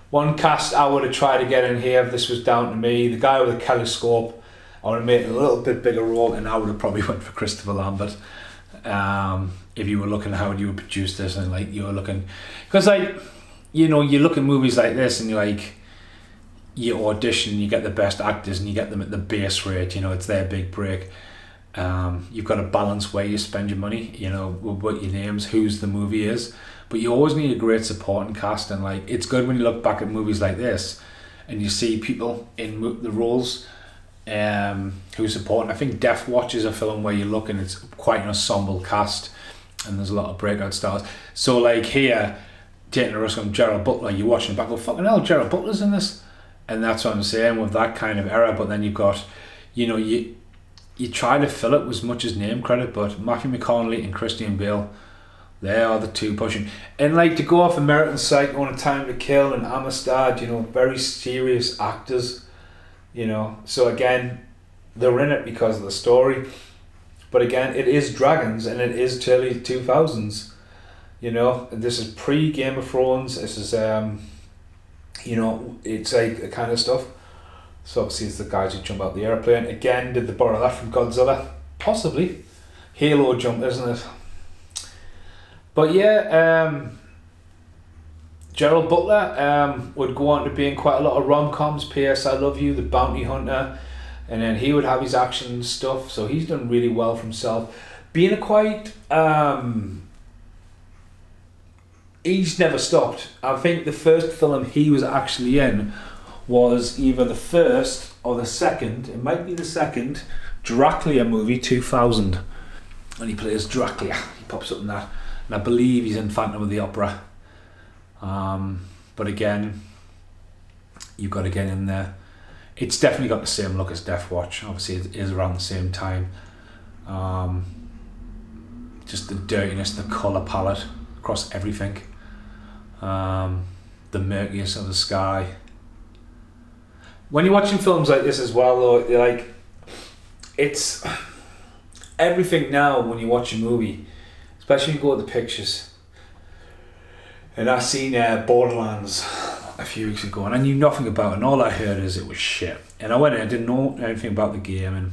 One cast I would have tried to get in here if this was down to me. The guy with the telescope, I would have made it a little bit bigger role, and I would have probably went for Christopher Lambert. If you were looking how you would produce this, and like you were looking, because like, you know, you look at movies like this and you're like, you audition, you get the best actors and you get them at the base rate, you know, it's their big break. You've got to balance where you spend your money, you know, what your names, whose the movie is, but you always need a great supporting cast. And like, it's good when you look back at movies like this and you see people in the roles who support. I think Death Watch is a film where you look and it's quite an ensemble cast and there's a lot of breakout stars. So like here, taking a risk on Gerald Butler, you're watching it back, well, fucking hell, Gerald Butler's in this. And that's what I'm saying with that kind of era. But then you've got, you know, you try to fill it with as much as name credit, but Matthew McConaughey and Christian Bale, they are the two pushing. And like, to go off American Psycho and A Time to Kill and Amistad, you know, very serious actors, you know. So again, they're in it because of the story. But again, it is dragons and it is early 2000s, you know. And this is pre-Game of Thrones. This is, you know, it's like the kind of stuff. So obviously it's the guys who jump out the airplane. Again, did they borrow that from Godzilla? Possibly. Halo jump, isn't it? But yeah, Gerald Butler would go on to be in quite a lot of rom-coms. P.S. I Love You, The Bounty Hunter, and then he would have his action stuff. So he's done really well for himself. Being a quite... he's never stopped. I think the first film he was actually in was either the first or the second, it might be the second, Dracula movie, 2000. And he plays Dracula. He pops up in that. And I believe he's in Phantom of the Opera. But again, you've got to get in there. It's definitely got the same look as Death Watch. Obviously it is around the same time. Just the dirtiness, the colour palette across everything. The murkiness of the sky. When you're watching films like this as well, though, you're like, it's everything now when you watch a movie, especially when you go to the pictures. And I seen Borderlands a few weeks ago, and I knew nothing about it, and all I heard is it was shit. And I went in, I didn't know anything about the game, and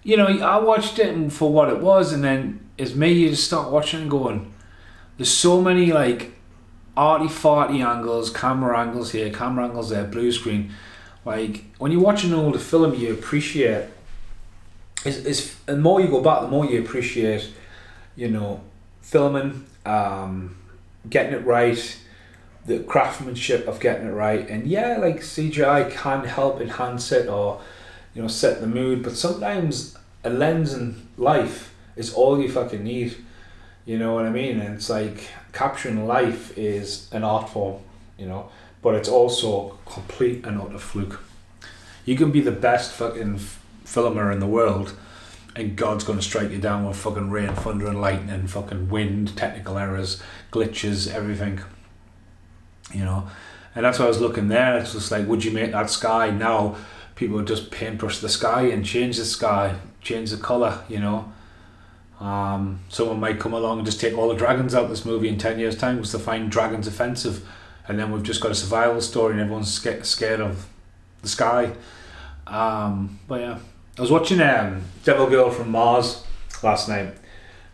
you know, I watched it for what it was, and then as me, you just start watching and going, there's so many like arty-farty angles, camera angles here, camera angles there, blue screen. Like, when you're watching an older film, you appreciate, and the more you go back, the more you appreciate, you know, filming, getting it right, the craftsmanship of getting it right. And yeah, like, CGI can help enhance it or, you know, set the mood, but sometimes a lens in life is all you fucking need. You know what I mean? And it's like, capturing life is an art form, you know, but it's also complete and utter fluke. You can be the best fucking filmer in the world, and God's going to strike you down with fucking rain, thunder and lightning, fucking wind, technical errors, glitches, everything, you know. And that's why I was looking there. It's just like, would you make that sky now? People would just paintbrush the sky and change the sky, change the colour, you know. Someone might come along and just take all the dragons out of this movie in 10 years time because they find dragons offensive, and then we've just got a survival story and everyone's scared of the sky. But yeah, I was watching Devil Girl from Mars last night.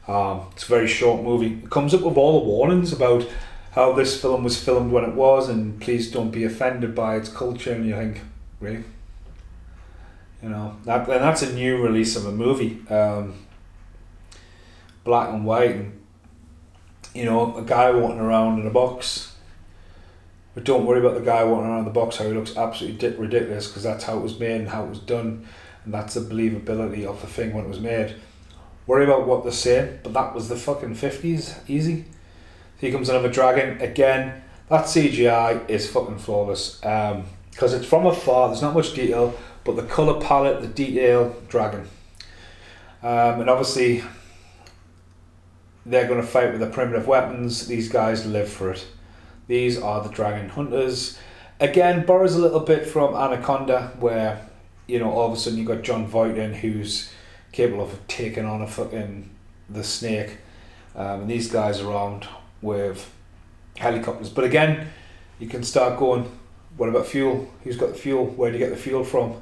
It's a very short movie. It comes up with all the warnings about how this film was filmed when it was, and please don't be offended by its culture. And you think, really? You know, that's a new release of a movie, black and white, and you know, a guy walking around in a box. But don't worry about the guy walking around in the box, how he looks absolutely ridiculous, because that's how it was made and how it was done, and that's the believability of the thing when it was made. Worry about what they're saying, but that was the fucking 50s, easy. Here comes another dragon, again, that CGI is fucking flawless, because it's from afar, there's not much detail, but the colour palette, the detail, dragon. And obviously, they're going to fight with the primitive weapons, these guys live for it. These are the dragon hunters. Again, borrows a little bit from Anaconda, where, you know, all of a sudden you've got John Voight in, who's capable of taking on a fucking the snake, and these guys are armed with helicopters. But again, you can start going, what about fuel? Who's got the fuel? Where do you get the fuel from?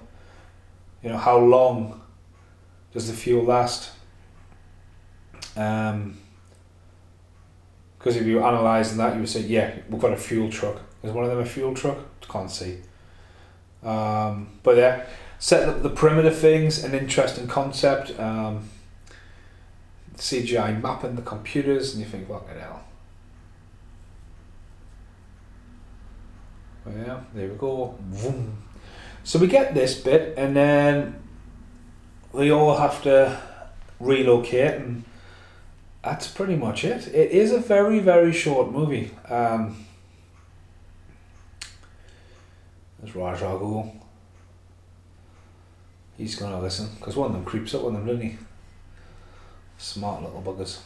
You know, how long does the fuel last? Because if you were analysing that, you would say, yeah, we've got a fuel truck. Is one of them a fuel truck? Can't see. But yeah, setting up the primitive things, an interesting concept. CGI mapping the computers, and you think, fucking hell. Well, yeah, there we go. Vroom. So we get this bit, and then we all have to relocate, and that's pretty much it. It is a very, very short movie. There's Ra's al Ghul. He's going to listen, because one of them creeps up on them, doesn't he? Smart little buggers.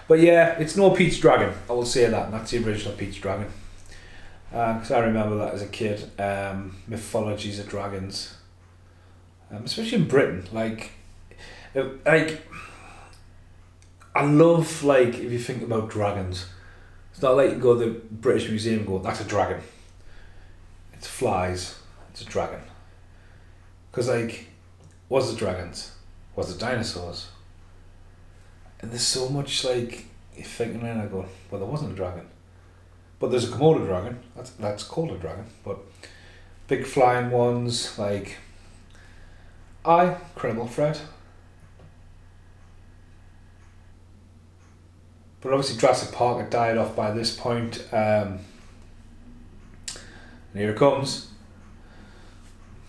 But yeah, it's no Pete's Dragon, I will say that, and that's the original Pete's Dragon. Because I remember that as a kid, mythologies of dragons. Especially in Britain, like I love, like, if you think about dragons, it's not like you go to the British Museum and go, that's a dragon. It's flies, it's a dragon. Because, like, was it dragons? Was it dinosaurs? And there's so much, like, you're thinking, and I go, well, there wasn't a dragon. But there's a Komodo dragon, that's called a dragon. But big flying ones, like, Incredible Fred. But obviously Jurassic Park had died off by this point. And here it comes.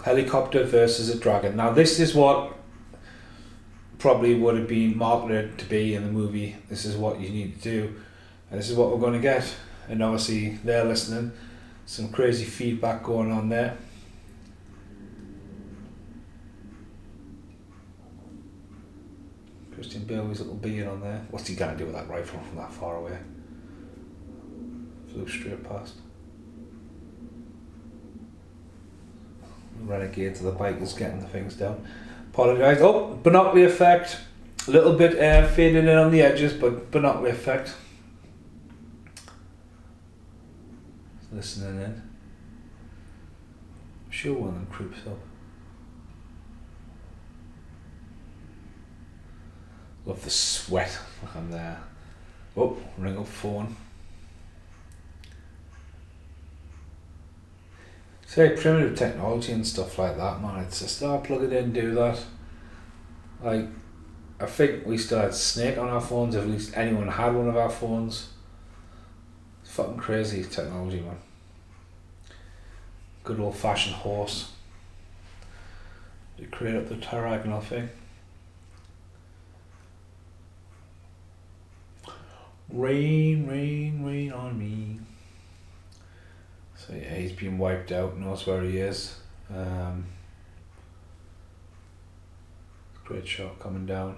Helicopter versus a dragon. Now this is what probably would have been marketed to be in the movie. This is what you need to do. And this is what we're going to get. And obviously they're listening. Some crazy feedback going on there. Christian Bale with his little beard on there. What's he going to do with that rifle from that far away? Flew straight past. Renegade to the bikers getting the things down. Apologise. Oh, binocular effect. A little bit fading in on the edges, but binocular effect. Listening in. I'm sure one of them creeps up. Love the sweat on there. Oh, ring up phone. Say primitive technology and stuff like that, man. It's just plug it in, do that. Like, I think we still had Snake on our phones, if at least anyone had one of our phones. It's fucking crazy technology, man. Good old fashioned horse. You create up the diagonal thing. Rain, rain, rain on me. So yeah, he's been wiped out, knows where he is. Great shot coming down.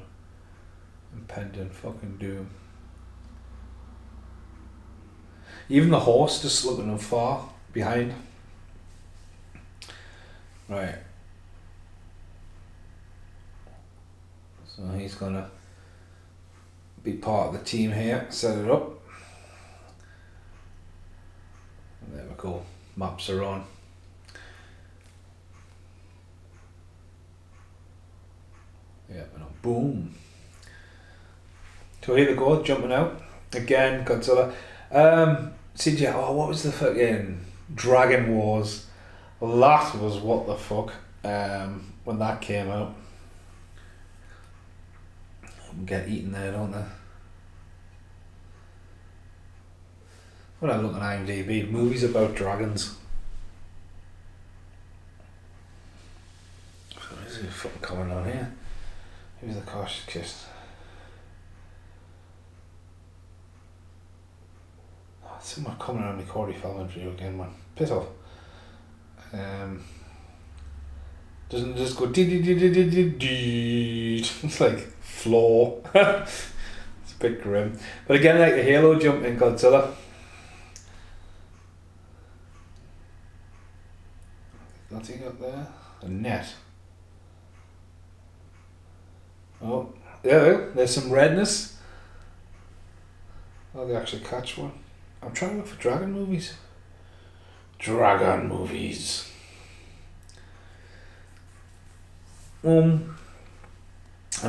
Impending fucking doom. Even the horse just looking him far behind. Right. So he's gonna be part of the team here, set it up. There we go, maps are on. Yeah, boom. So here they go, jumping out. Again, Godzilla. CGI, what was the fucking Dragon Wars? That was what the fuck, when that came out. Get eaten there, don't they? When I look at IMDb, movies about dragons. What is it fucking coming on here? Who's the cautious kiss? Someone coming on the Corey Feldman video again, man. Piss off. Doesn't it just go dee. It's like floor. It's a bit grim. But again, like the Halo jump in Godzilla. What's he got there? A net. Oh, yeah, there's some redness. Oh, they actually catch one. I'm trying to look for dragon movies. Dragon movies. I'm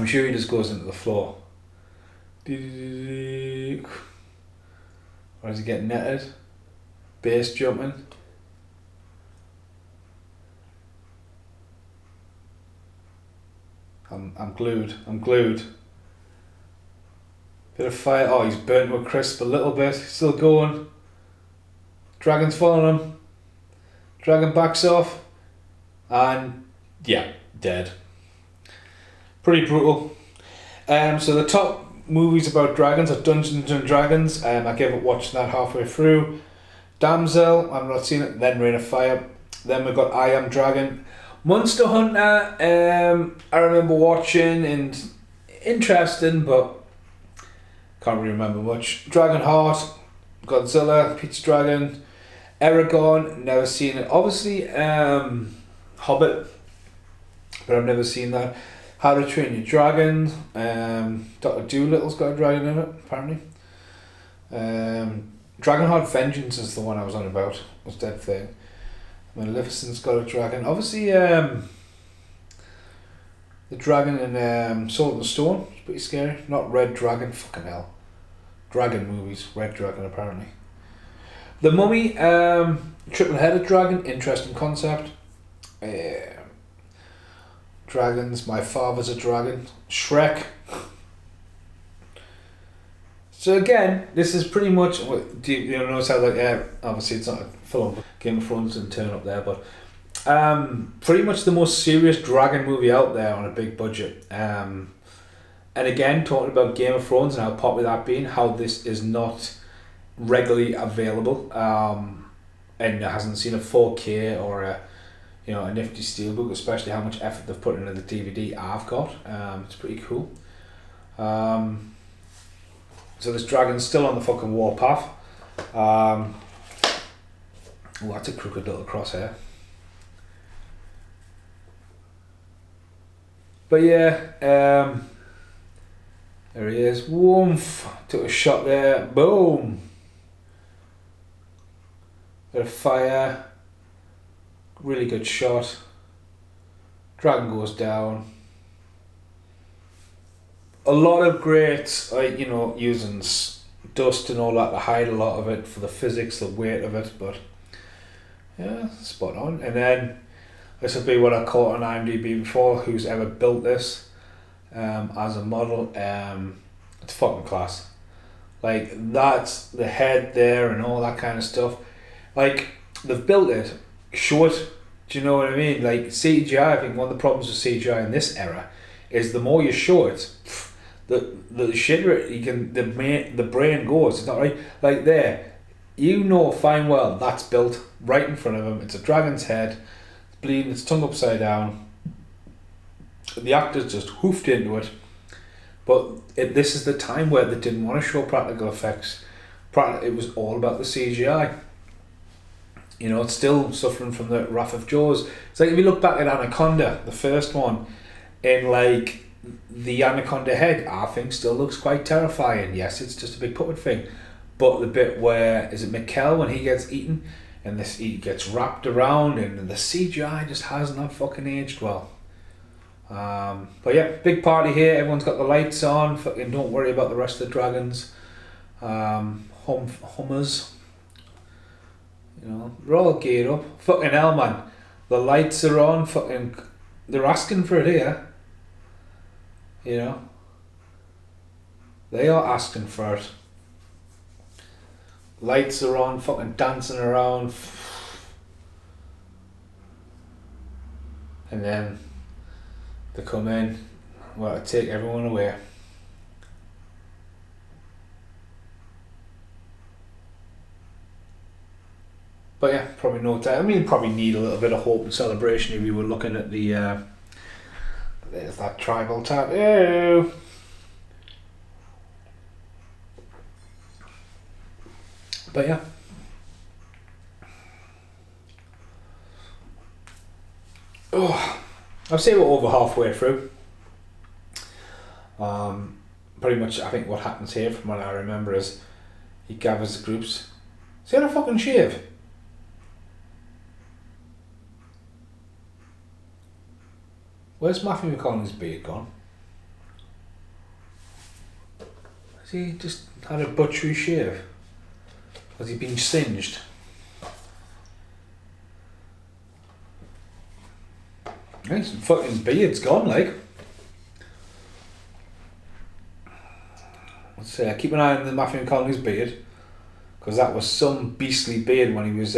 sure he just goes into the floor. Or does he get netted? Base jumping. I'm glued. Bit of fire. Oh, he's burnt to a crisp a little bit. He's still going. Dragon's following him. Dragon backs off. And yeah, dead. Pretty brutal. So the top movies about dragons are Dungeons and Dragons. I gave up watching that halfway through. Damsel, I've not seen it. Then Reign of Fire. Then we've got I Am Dragon. Monster Hunter, I remember watching and interesting, but can't really remember much. Dragonheart, Godzilla, Pete's Dragon, Eragon, never seen it. Obviously, Hobbit, but I've never seen that. How to Train Your Dragon, Dr. Doolittle's got a dragon in it, apparently. Dragonheart Vengeance is the one I was on about, was Dead Thing. Maleficent's got a dragon. Obviously, the dragon in Sword and Stone is pretty scary. Not Red Dragon, fucking hell. Dragon movies, Red Dragon apparently. The Mummy, triple-headed dragon, interesting concept. Dragons, My Father's a Dragon. Shrek. So again, this is pretty much, do you notice how obviously it's not a film, Game of Thrones didn't turn up there, but pretty much the most serious dragon movie out there on a big budget. And again, talking about Game of Thrones and how popular that being, how this is not regularly available, and it hasn't seen a 4K or a nifty steelbook, especially how much effort they've put into the DVD I've got. It's pretty cool. So this dragon's still on the fucking warpath. Oh, that's a crooked little crosshair. But yeah, there he is. Woomph. Took a shot there. Boom. Bit of fire. Really good shot. Dragon goes down. A lot of great, using dust and all that to hide a lot of it for the physics, the weight of it, but yeah, spot on. And then this would be what I caught on IMDb before, who's ever built this as a model. It's fucking class. Like, that's the head there and all that kind of stuff. Like, they've built it, show it, do you know what I mean? Like, CGI, I think one of the problems with CGI in this era is the more you show it, the shitter the brain goes. It's not right. Like there, fine well that's built right in front of him. It's a dragon's head, it's bleeding, its tongue upside down. The actors just hoofed into it. But this is the time where they didn't want to show practical effects. It was all about the CGI. It's still suffering from the wrath of Jaws. It's like if you look back at Anaconda, the first one, and like the anaconda head, I think still looks quite terrifying. Yes, it's just a big puppet thing, but the bit where is it Mikkel when he gets eaten and he gets wrapped around and the CGI just has not fucking aged well. But yeah, big party here. Everyone's got the lights on. Fucking don't worry about the rest of the dragons. Hummers. You know, they're all geared up. Fucking hell, man. The lights are on. Fucking, they're asking for it here. You know, they are asking for it. Lights are on. Fucking dancing around. And then they come in. Well, to take everyone away. But yeah, probably no time. I mean, probably need a little bit of hope and celebration if you were looking at the. There's that tribal tattoo. But yeah. Oh, I'd say we're over halfway through. Pretty much, I think what happens here, from what I remember, is he gathers the groups. Is he had a fucking shave? Where's Matthew McConaughey's beard gone? Has he just had a butchery shave? Has he been singed? His fucking beard's gone, like. Let's say, keep an eye on the Matthew McConaughey's beard, because that was some beastly beard when he was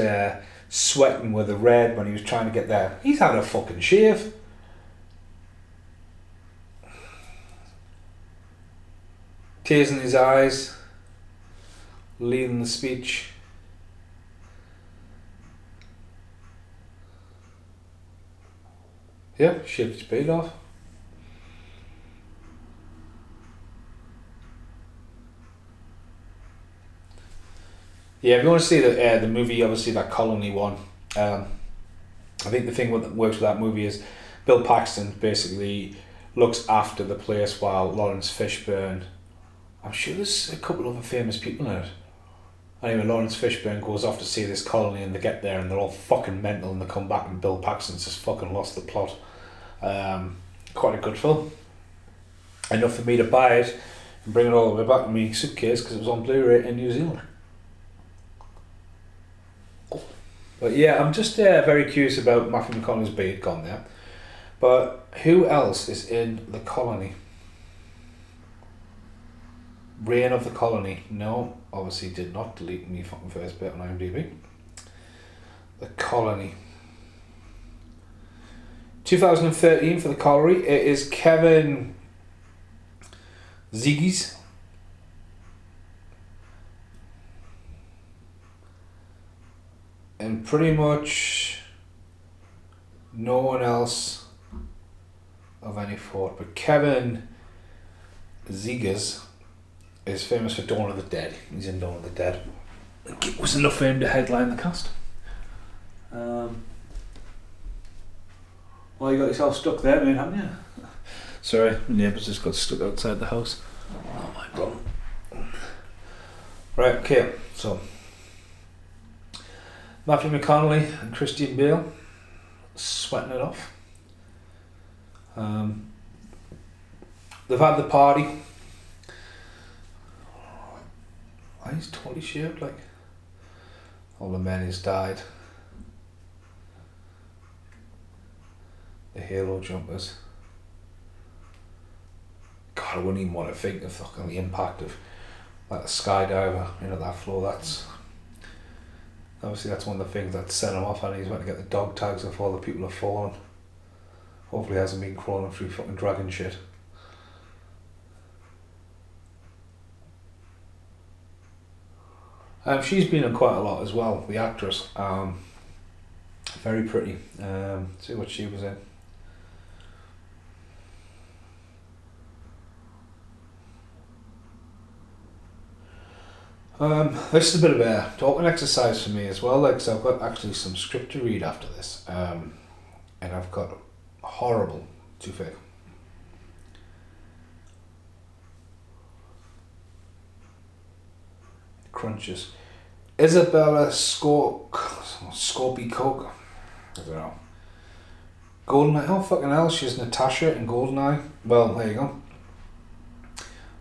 sweating with the red when he was trying to get there. He's had a fucking shave. Tears in his eyes, leading the speech. Yeah, shaved his beard off. Yeah, if you want to see the movie, obviously that Colony one, I think the thing that works with that movie is Bill Paxton basically looks after the place while Lawrence Fishburne, I'm sure there's a couple of other famous people in it. Anyway, Lawrence Fishburne goes off to see this colony and they get there and they're all fucking mental and they come back and Bill Paxton's just fucking lost the plot. Quite a good film. Enough for me to buy it and bring it all the way back in my suitcase because it was on Blu-ray in New Zealand. But yeah, I'm just very curious about Matthew McConaughey's beard gone there. But who else is in the colony? Reign of the Colony. No, obviously did not delete me fucking first bit on IMDb. The Colony. 2013 for The Colony. It is Kevin Zegers. And pretty much no one else of any sort. But Kevin Zegers is famous for Dawn of the Dead. He's in Dawn of the Dead. It was enough for him to headline the cast. Well, you got yourself stuck there, man, haven't you? Sorry, my neighbours just got stuck outside the house. Not my problem. Right, okay, so Matthew McConaughey and Christian Bale sweating it off. They've had the party. He's totally shaved, like all the men he's died. The Halo jumpers. God, I wouldn't even want to think of fucking the impact of like the skydiver, you know, that floor. That's obviously that's one of the things that sent him off, and he's went to get the dog tags of all the people have fallen. Hopefully he hasn't been crawling through fucking dragon shit. She's been in quite a lot as well, the actress. Very pretty. See what she was in. This is a bit of a talking exercise for me as well, like, so I've got actually some script to read after this, and I've got horrible toothache. Crunches. Isabella Scorby Coke. I don't know. Goldeneye. Oh fucking hell, she's Natasha in Goldeneye. Well, there you go.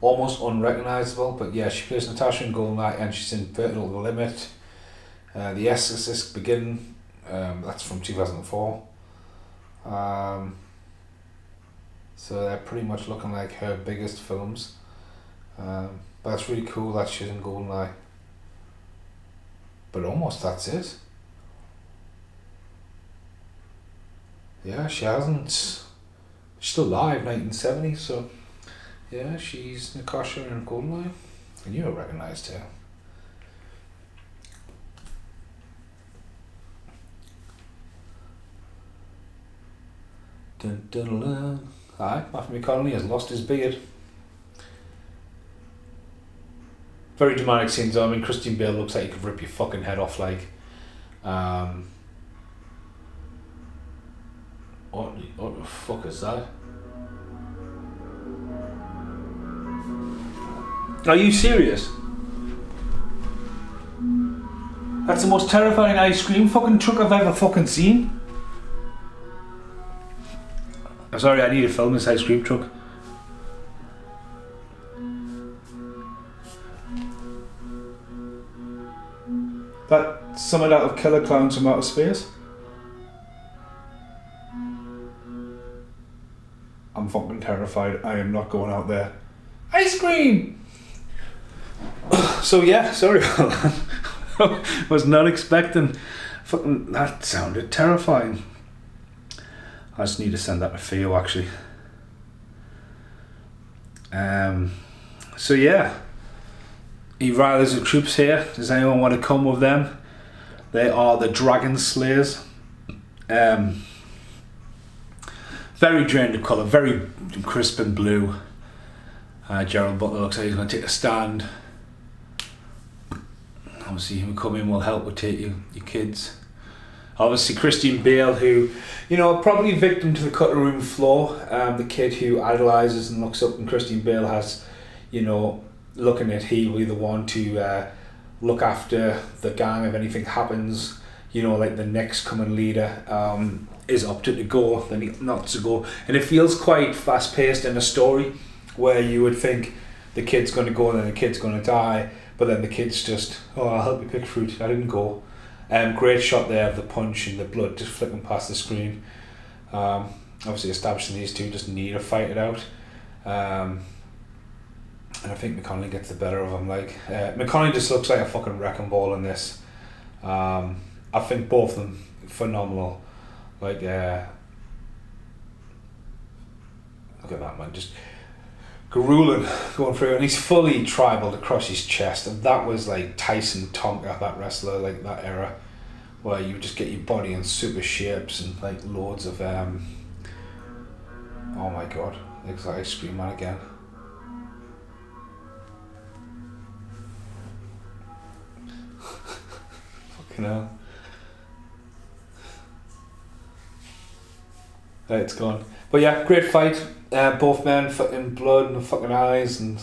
Almost unrecognisable, but yeah, she plays Natasha in Goldeneye, and she's in Vertical Limit. The Exorcist Begin. That's from 2004. So they're pretty much looking like her biggest films. But it's really cool that she's in Goldeneye. But almost that's it. Yeah, she hasn't. She's still alive, 1970. So yeah, she's Natasha in Goldeneye. And you recognised her. Dun, dun, dun. Aye, Matthew McConaughey has lost his beard. Very dramatic scenes though. I mean, Christian Bale looks like he could rip your fucking head off, like. What the fuck is that? Are you serious? That's the most terrifying ice cream fucking truck I've ever fucking seen. I'm sorry, I need to film this ice cream truck. That something out of Killer Clowns from Outer Space. I'm fucking terrified. I am not going out there. Ice cream! So yeah, sorry about that. Was not expecting. Fucking, that sounded terrifying. I just need to send that to Theo actually. So yeah. He rallies the troops here. Does anyone want to come with them? They are the Dragon Slayers. Very drained of colour, very crisp and blue. Gerald Butler looks like he's going to take a stand. Obviously him coming will help with take your kids. Obviously Christian Bale, who, you know, probably victim to the cutting room floor. The kid who idolises and looks up, and Christian Bale has, you know, looking at he will be the one to look after the gang if anything happens. You know, like the next coming leader is opted to go, then he not to go. And it feels quite fast paced in a story where you would think the kid's going to go and then the kid's going to die, but then the kid's just, oh, I'll help you pick fruit, I didn't go. Great shot there of the punch and the blood just flicking past the screen. Obviously establishing these two just need to fight it out. And I think McConaughey gets the better of him. Like McConaughey just looks like a fucking wrecking ball in this. I think both of them phenomenal. Like look at that man, just grueling going through, and he's fully tribal across his chest, and that was like Tyson Tonka, that wrestler, like that era where you just get your body in super shapes and like loads of oh my god, looks like Ice Cream Man again. Fucking hell. Right, it's gone. But yeah, great fight. Both men fucking blood and fucking eyes and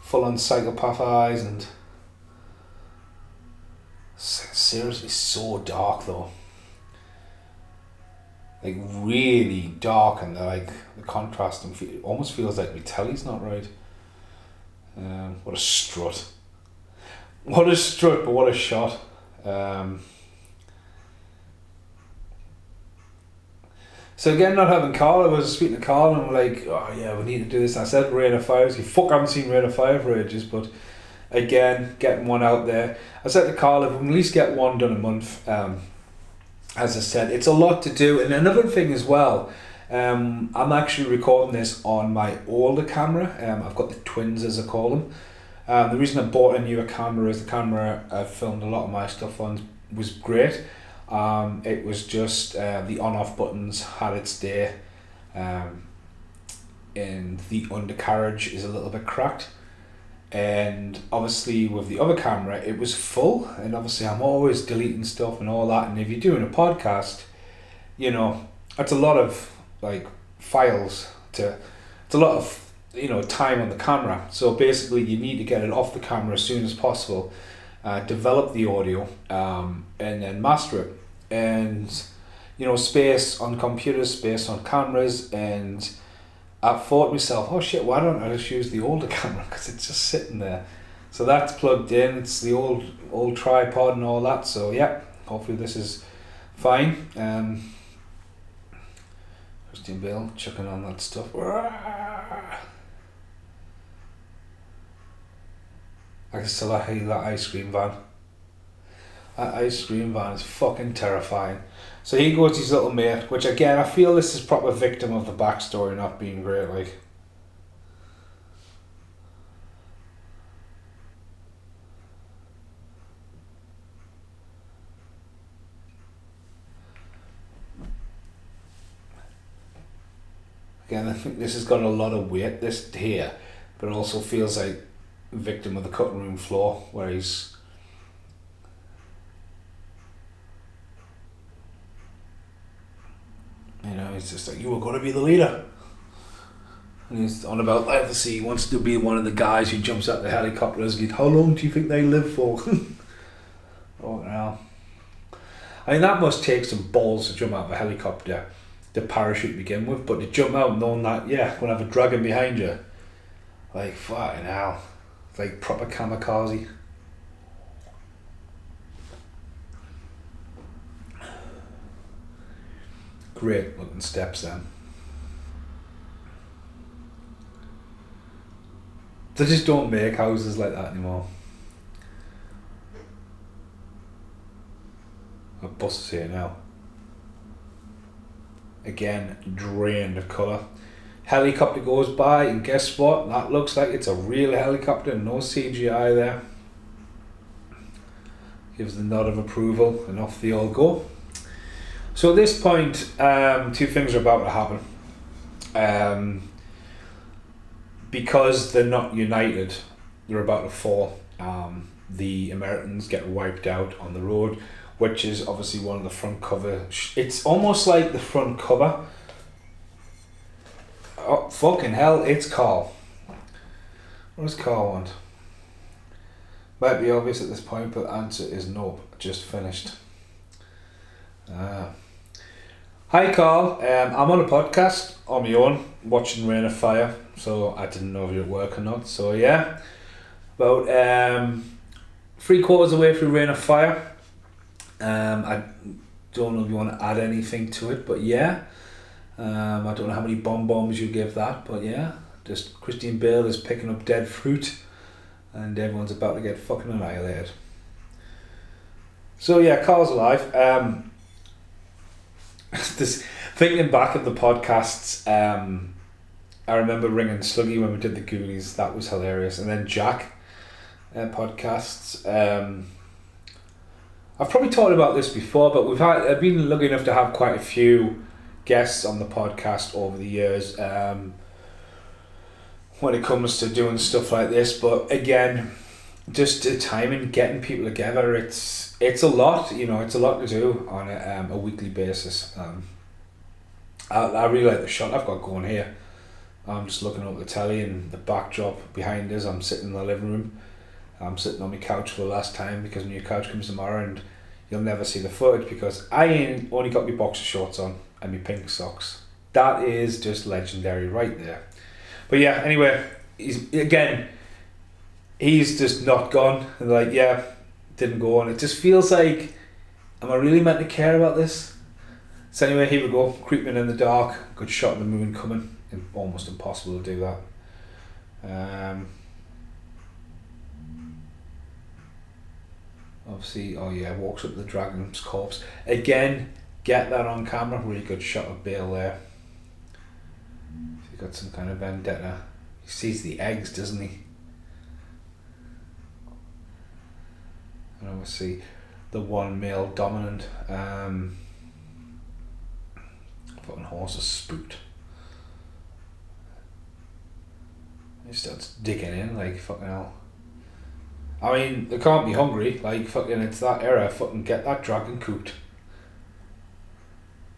full on psychopath eyes, and seriously so dark though. Like really dark, and like the contrast and it almost feels like my telly's not right. What a strut. What a strut, but what a shot. So again, not having Carl, I was speaking to Carl and I'm like, oh yeah, we need to do this. And I said Rain of Fire. I haven't seen Rain of Fire for ages, but again, getting one out there. I said to Carl, if we can at least get one done a month, as I said, it's a lot to do. And another thing as well, I'm actually recording this on my older camera. I've got the twins, as I call them. The reason I bought a newer camera is the camera I've filmed a lot of my stuff on was great. It was just the on-off buttons had its day, and the undercarriage is a little bit cracked, and obviously with the other camera it was full, and obviously I'm always deleting stuff and all that, and if you're doing a podcast, you know, that's a lot of like files it's a lot of, you know, time on the camera. So basically you need to get it off the camera as soon as possible, develop the audio, and then master it. And space on computers, space on cameras, and I thought to myself, oh shit, why don't I just use the older camera, because it's just sitting there. So that's plugged in, it's the old tripod and all that, so yeah, hopefully this is fine. Christian Bale chucking on that stuff. I can still hear that ice cream van. That ice cream van is fucking terrifying. So he goes to his little mate, which again, I feel this is proper victim of the backstory not being great, like. Again, I think this has got a lot of weight, this here, but it also feels like victim of the cutting room floor, where he's he's just like, you were going to be the leader. And he's on about, obviously, he wants to be one of the guys who jumps out the helicopters. How long do you think they live for? Oh, no. I mean, that must take some balls to jump out of a helicopter, the parachute to begin with, but to jump out knowing that, yeah, going to have a dragon behind you. Like, fucking hell. It's like proper kamikaze. Great looking steps then. They just don't make houses like that anymore. A bus is here now. Again, drained of colour. Helicopter goes by, and guess what? That looks like it's a real helicopter, no CGI there. Gives the nod of approval, and off they all go. So at this point, two things are about to happen. Because they're not united, they're about to fall. The Americans get wiped out on the road, which is obviously one of the front cover. It's almost like the front cover. Oh, fucking hell, it's Carl. What does Carl want? Might be obvious at this point, but the answer is no. Just finished. Hi Carl, I'm on a podcast on my own, watching Rain of Fire, so I didn't know if you're at work or not, so yeah. About 3/4 away through Rain of Fire. I don't know if you want to add anything to it, but yeah. I don't know how many bombs you give that, but yeah. Just Christian Bale is picking up dead fruit, and everyone's about to get fucking annihilated. So yeah, Carl's alive. This, thinking back at the podcasts, I remember ringing Sluggy when we did the Goonies. That was hilarious. And then Jack podcasts. I've probably talked about this before, but I've been lucky enough to have quite a few guests on the podcast over the years. When it comes to doing stuff like this, but again, just the timing, getting people together, it's a lot. It's a lot to do on a weekly basis. I really like the shot I've got going here. I'm just looking up the telly, and the backdrop behind us, I'm sitting in the living room. I'm sitting on my couch for the last time, because my new couch comes tomorrow, and you'll never see the footage because I ain't only got my boxer shorts on and my pink socks. That is just legendary right there. But yeah, anyway, he's just not gone. And like, yeah, didn't go on. It just feels like, am I really meant to care about this? So anyway, here we go, creeping in the dark. Good shot of the moon coming. Almost impossible to do that. Obviously, oh yeah, walks up the dragon's corpse. Again, get that on camera. Really good shot of Bale there. He's got some kind of vendetta. He sees the eggs, doesn't he? And obviously the one male dominant. Fucking horse is spooked. He starts digging in like fucking hell. I mean, they can't be hungry, like fucking it's that era, fucking get that dragon cooked.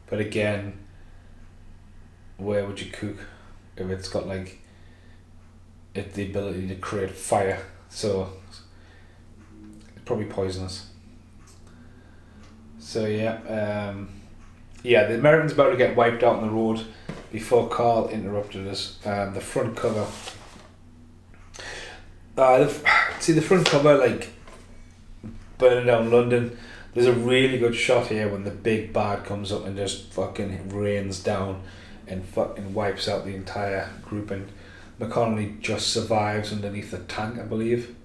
But again, where would you cook if it's got like the ability to create fire? So it's probably poisonous. So yeah, Yeah, the American's about to get wiped out on the road before Carl interrupted us. The front cover. See the front cover, like burning down London. There's a really good shot here when the big bad comes up and just fucking rains down and fucking wipes out the entire group, and McConaughey just survives underneath the tank, I believe.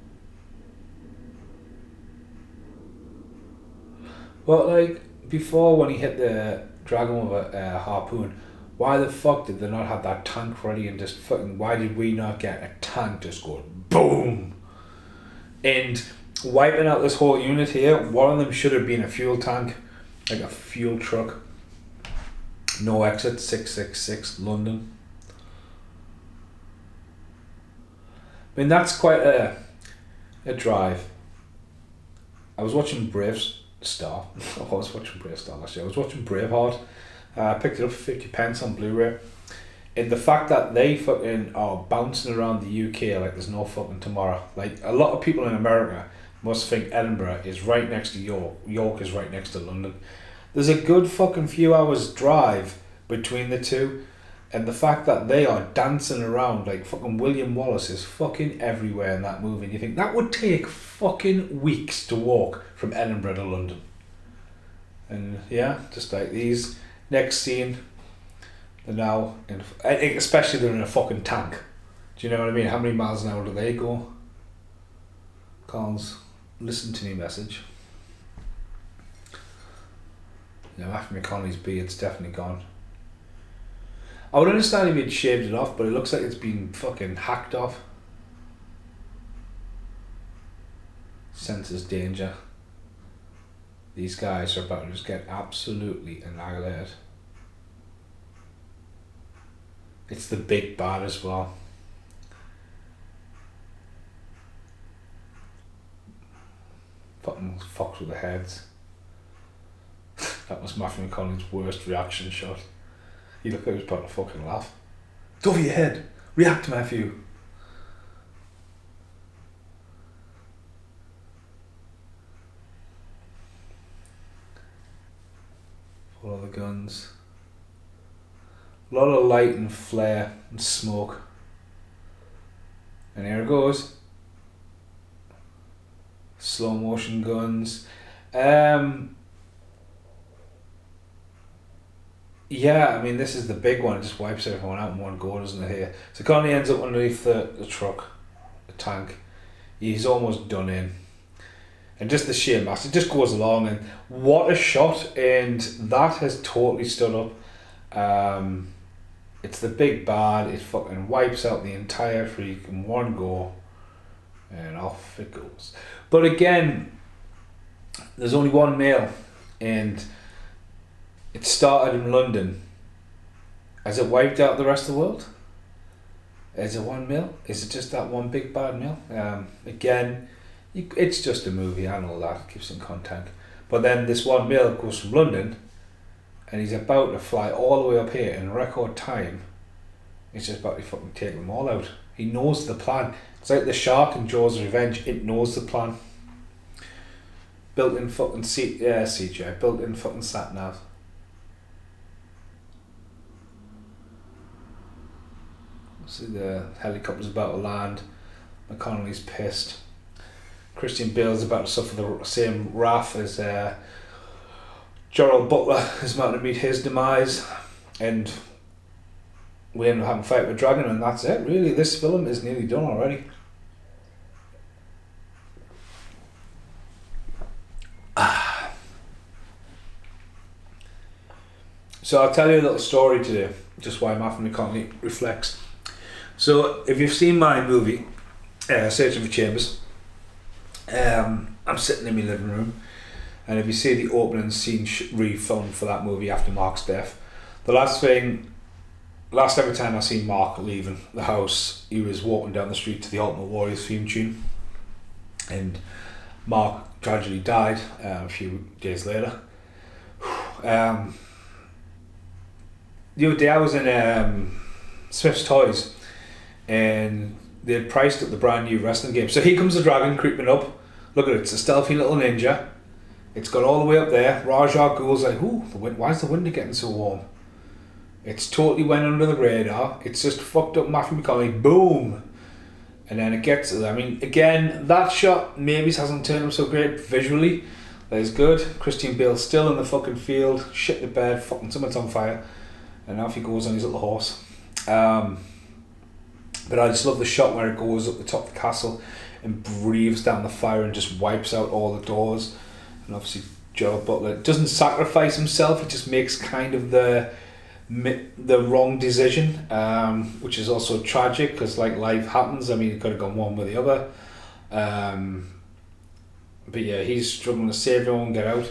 But like before, when he hit the dragon with a harpoon, why the fuck did they not have that tank ready and just fucking? Why did we not get a tank just going boom and wiping out this whole unit here? One of them should have been a fuel tank, like a fuel truck. No exit, 666 London. I mean, that's quite a drive. I was watching Brave Star. I was watching Brave Star last year. I was watching Braveheart. I picked it up for 50 pence on Blu-ray. And the fact that they fucking are bouncing around the UK like there's no fucking tomorrow. Like, a lot of people in America must think Edinburgh is right next to York. York is right next to London. There's a good fucking few hours drive between the two. And the fact that they are dancing around like fucking William Wallace is fucking everywhere in that movie. And you think that would take fucking weeks to walk from Edinburgh to London. And yeah, just like these. Next scene, they're now in, especially they're in a fucking tank. Do you know what I mean? How many miles an hour do they go? Collins, listen to me message. Yeah, Matthew McConaughey's beard's definitely gone. I would understand if he'd shaved it off, but it looks like it's been fucking hacked off. Senses danger. These guys are about to just get absolutely annihilated. It's the big bad as well. Fucking fucks with the heads. That was Matthew McConaughey's worst reaction shot. He looked like he was about to fucking laugh. It's over your head. React, Matthew. Follow the guns. A lot of light and flare and smoke. And here it goes. Slow motion guns. Yeah, I mean, this is the big one. It just wipes everyone out in one go, doesn't it, here? So Connie ends up underneath the truck, the tank. He's almost done in. And just the sheer mass, it just goes along, and what a shot, and that has totally stood up. It's the big bad, it fucking wipes out the entire freak in one go, and off it goes. But again, there's only one male, and it started in London. Has it wiped out the rest of the world? Is it one male? Is it just that one big bad male? Again, it's just a movie, I know that, it keeps in contact. But then this one male goes from London and he's about to fly all the way up here in record time. He's just about to fucking take them all out. He knows the plan. It's like the shark in Jaws' Revenge, it knows the plan. Built in fucking CGI, built in fucking sat nav. See the helicopter's about to land. McConaughey's pissed. Christian Bale's about to suffer the same wrath as Gerald Butler is about to meet his demise, and we end up having a fight with Dragon, and that's it really. This film is nearly done already. So I'll tell you a little story today, just why Matthew McConaughey reflects. So if you've seen my movie, Searching for Chambers, I'm sitting in my living room, and if you see the opening scene refilmed for that movie after Mark's death, the last ever time I seen Mark leaving the house, he was walking down the street to the Ultimate Warriors theme tune, and Mark tragically died a few days later. The other day I was in Smith's Toys, and they had priced up the brand new wrestling game. So here comes the dragon creeping up. Look at it, it's a stealthy little ninja. It's got all the way up there. Ra's al Ghul's like, ooh, why is the window getting so warm? It's totally went under the radar. It's just fucked up Matthew McConaughey. Boom! And then it gets to them. I mean, again, that shot maybe hasn't turned out so great visually. That is good. Christian Bale still in the fucking field, shit the bed, fucking someone's on fire. And off he goes on his little horse. But I just love the shot where it goes up the top of the castle and breathes down the fire and just wipes out all the doors. And obviously Gerald Butler doesn't sacrifice himself, he just makes kind of the wrong decision, which is also tragic because like life happens. I mean, it could have gone one way or the other. But yeah, he's struggling to save everyone, get out.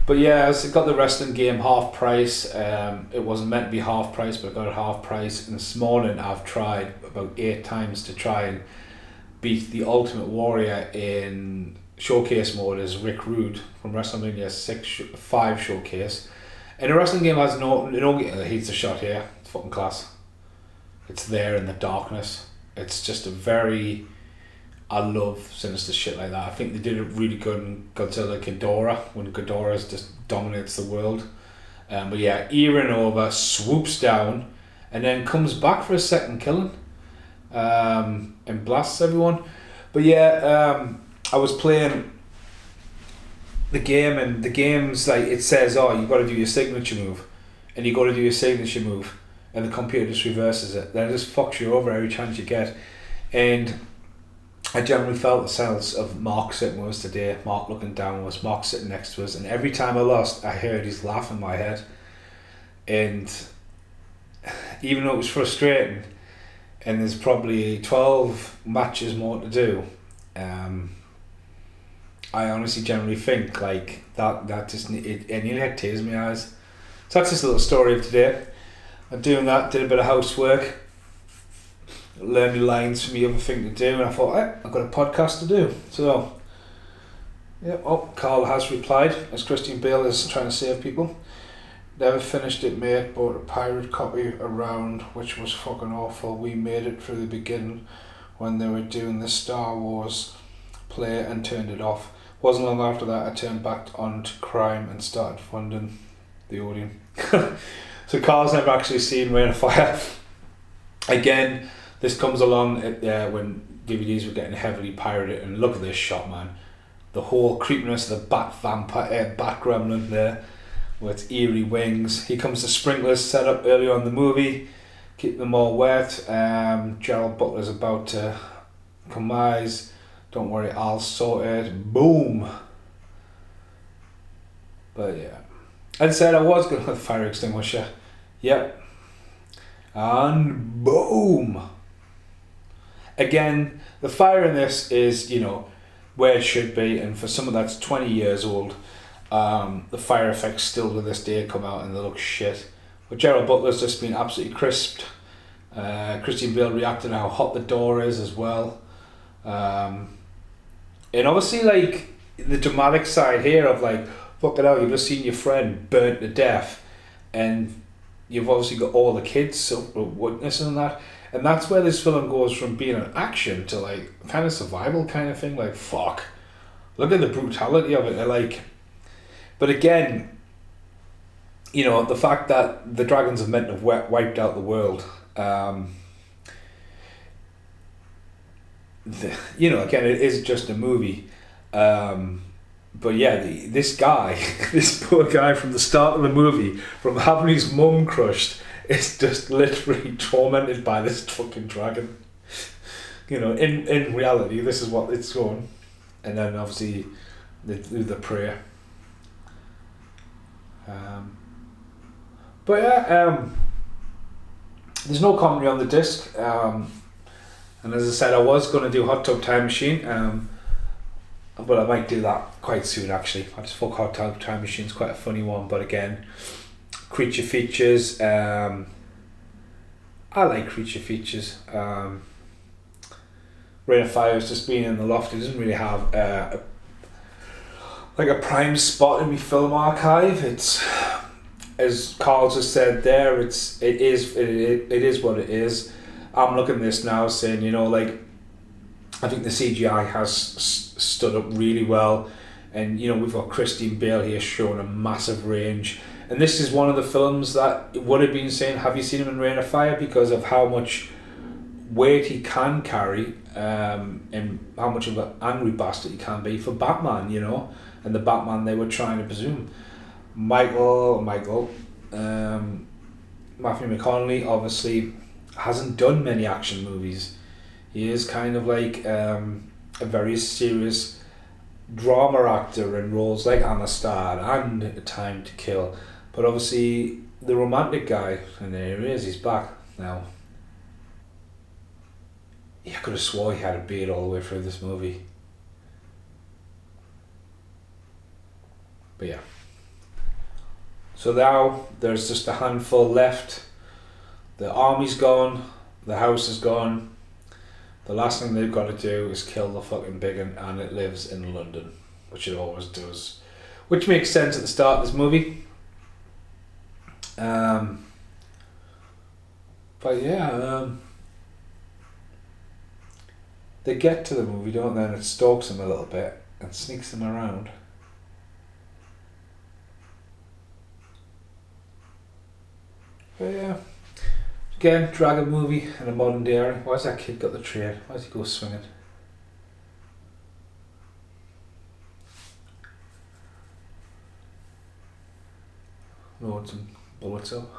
But yeah, it got the wrestling game half price. It wasn't meant to be half price, but I got it half price. And this morning I've tried about 8 times to try and beat the Ultimate Warrior in showcase mode as Rick Rude from WrestleMania 5 showcase. And the wrestling game has no he's the shot here. It's fucking class. It's there in the darkness. It's just a very, I love sinister shit like that. I think they did it really good in Godzilla Ghidorah, when Ghidorah just dominates the world. But yeah, Eren over, swoops down, and then comes back for a second killing, and blasts everyone. But yeah, I was playing the game, and the game's like, it says, oh, you got to do your signature move, and you got to do your signature move, and the computer just reverses it. Then it just fucks you over every chance you get. And I generally felt the sense of Mark sitting with us today, Mark looking down with us, Mark sitting next to us, and every time I lost, I heard his laugh in my head. And even though it was frustrating, and there's probably 12 matches more to do, I honestly generally think like that just it nearly had tears in my eyes. So that's just a little story of today. I'm doing that, did a bit of housework, learned the lines for me other thing to do, and I thought, I've got a podcast to do. So yeah, Carl has replied as Christian Bale is trying to save people. Never finished it, mate, bought a pirate copy around, which was fucking awful. We made it through the beginning when they were doing the Star Wars play and turned it off. Wasn't long after that I turned back onto crime and started funding the Odeon. So Carl's never actually seen Reign of Fire. Again, this comes along at, when DVDs were getting heavily pirated, and look at this shot, man. The whole creepiness of the bat gremlin there with eerie wings. Here comes the sprinklers set up earlier on in the movie, keep them all wet. Gerald Butler's about to commise. Don't worry, I'll sort it. Boom. But yeah, I said I was going to have a fire extinguisher. Yep. And boom. Again, the fire in this is, where it should be, and for someone that's 20 years old, the fire effects still to this day come out and they look shit. But Gerald Butler's just been absolutely crisped. Christian Bale reacting how hot the door is as well. And obviously, like, the dramatic side here of, like, fucking hell, you've just seen your friend burnt to death, and you've obviously got all the kids witnessing that. And that's where this film goes from being an action to, like, kind of survival kind of thing. Like, fuck. Look at the brutality of it. Like, but again, the fact that the dragons are meant to have wiped out the world. Again, it is just a movie. But yeah, this guy, this poor guy from the start of the movie, from having his mum crushed, is just literally tormented by this fucking dragon. In reality, this is what it's going. And then obviously they do the prayer. But yeah, there's no commentary on the disc. And as I said, I was going to do Hot Tub Time Machine, but I might do that quite soon actually. I just thought Hot Tub Time Machine's quite a funny one, but again, creature features, I like creature features. Reign of Fire has just been in the loft. It doesn't really have a prime spot in my film archive. It's, as Carl just said there, it is what it is. I'm looking at this now saying, I think the CGI has stood up really well. And you know, we've got Christine Bale here showing a massive range. And this is one of the films that would have been saying, have you seen him in Rain of Fire? Because of how much weight he can carry, and how much of an angry bastard he can be for Batman, you know, and the Batman they were trying to presume. Matthew McConaughey obviously hasn't done many action movies. He is kind of like a very serious drama actor in roles like Amistad and A Time to Kill. But obviously the romantic guy, and there he is, he's back now. I could have swore he had a beard all the way through this movie. But yeah. So now there's just a handful left. The army's gone, the house is gone. The last thing they've got to do is kill the fucking big one, and it lives in London, which it always does. Which makes sense at the start of this movie. But yeah, they get to the movie, don't they, and it stalks them a little bit and sneaks them around. But yeah, again, dragon movie in a modern day era. Why's that kid got the train? Why does he go swinging? Loads and bullets up.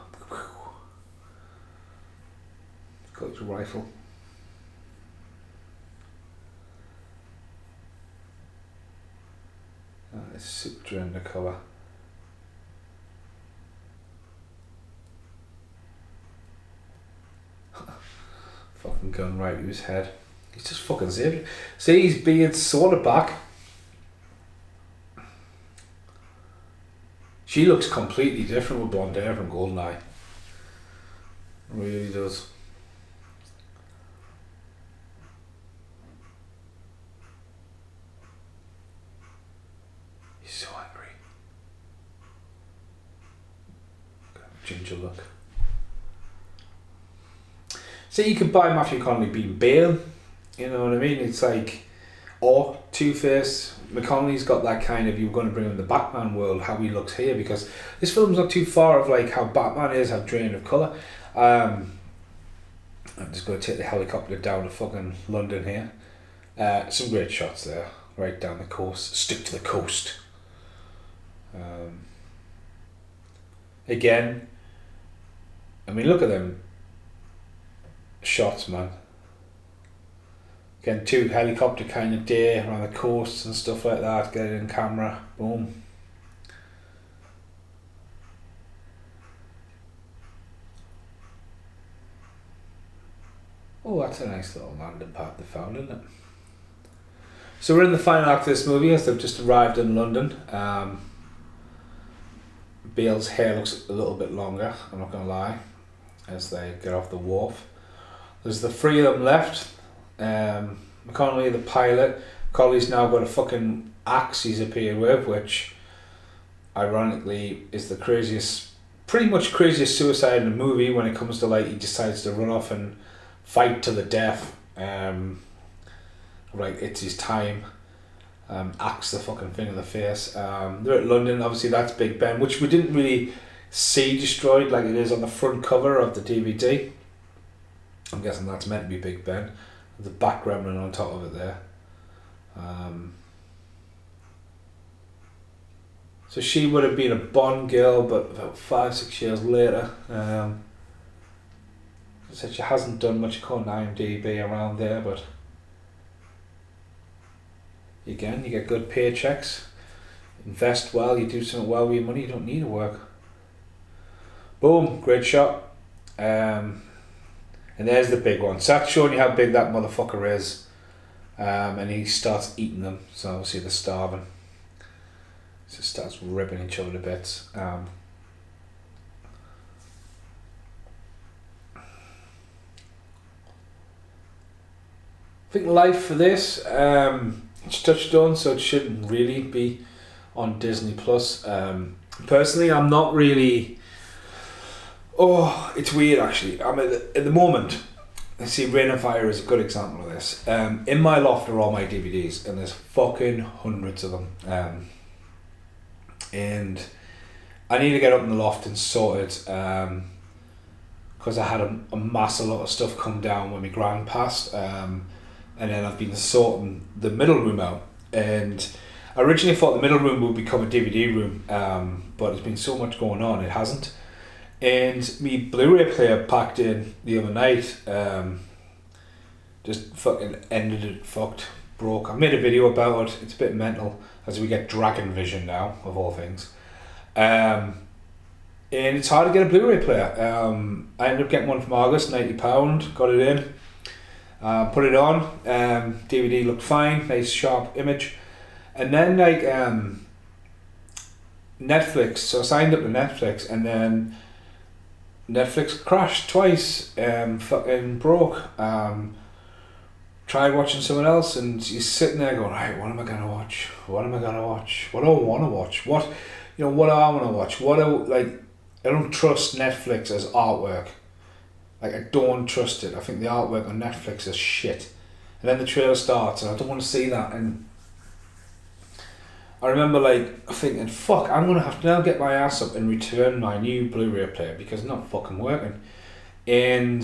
Got his rifle. It's super undercover. Fucking gun right to his head. He's just fucking saved it. See, his beard's sort of back. She looks completely different with blonde hair from Goldeneye. Really does. He's so angry. Ginger look. So you could buy Matthew McConaughey being Bale, you know what I mean? It's like, or Two-Face. McConaughey's got that kind of, you're going to bring him in the Batman world, how he looks here, because this film's not too far of like how Batman is, how drained of colour. I'm just going to take the helicopter down to fucking London here. Some great shots there, right down the coast. Stick to the coast. Again, I mean, look at them shots, man. Again, 2 helicopter kind of day around the coast and stuff like that. Get it in camera. Boom. Oh, that's a nice little landing pad they found, isn't it? So we're in the final act of this movie as they've just arrived in London. Bale's hair looks a little bit longer, I'm not going to lie, as they get off the wharf. There's the 3 of them left. McConaughey, the pilot. Colley's now got a fucking axe he's appeared with, which ironically is the craziest, pretty much craziest suicide in the movie when it comes to like he decides to run off and fight to the death. Like it's his time. Axe the fucking thing in the face. They're at London, obviously that's Big Ben, which we didn't really see destroyed like it is on the front cover of the DVD. I'm guessing that's meant to be Big Ben. The back gremlin on top of it there. So she would have been a Bond girl, but about 5-6 years later. Said she hasn't done much according to IMDb around there, but again, you get good paychecks, invest well, you do something well with your money, you don't need to work. Boom, great shot. And there's the big one. So that's showing you how big that motherfucker is. And he starts eating them. So obviously they're starving. So it starts ripping each other to bits. I think life for this, it's touched on, so it shouldn't really be on Disney Plus. Personally, I'm not really. Oh, it's weird actually. I'm at the moment. see, Rain of Fire is a good example of this. In my loft are all my DVDs, and there's fucking hundreds of them. And I need to get up in the loft and sort it, because I had a massive lot of stuff come down when my gran passed, and then I've been sorting the middle room out. And I originally thought the middle room would become a DVD room, but there's been so much going on, it hasn't. And me Blu-ray player packed in the other night, just fucking ended it, broke. I made a video about it. It's a bit mental as we get Dragon Vision now, of all things. And it's hard to get a Blu-ray player. I ended up getting one from August, £90, got it in, put it on. DVD looked fine, nice sharp image. And then like Netflix, so I signed up to Netflix, and then Netflix crashed twice, fucking broke. Tried watching someone else, and you're sitting there going, right, what am I gonna watch? What am I gonna watch? What do I want to watch? What do I want to watch? I don't trust Netflix as artwork. Like, I don't trust it. I think the artwork on Netflix is shit. And then the trailer starts, and I don't want to see that. And I remember like thinking, fuck, I'm gonna have to now get my ass up and return my new Blu-ray player because it's not fucking working. And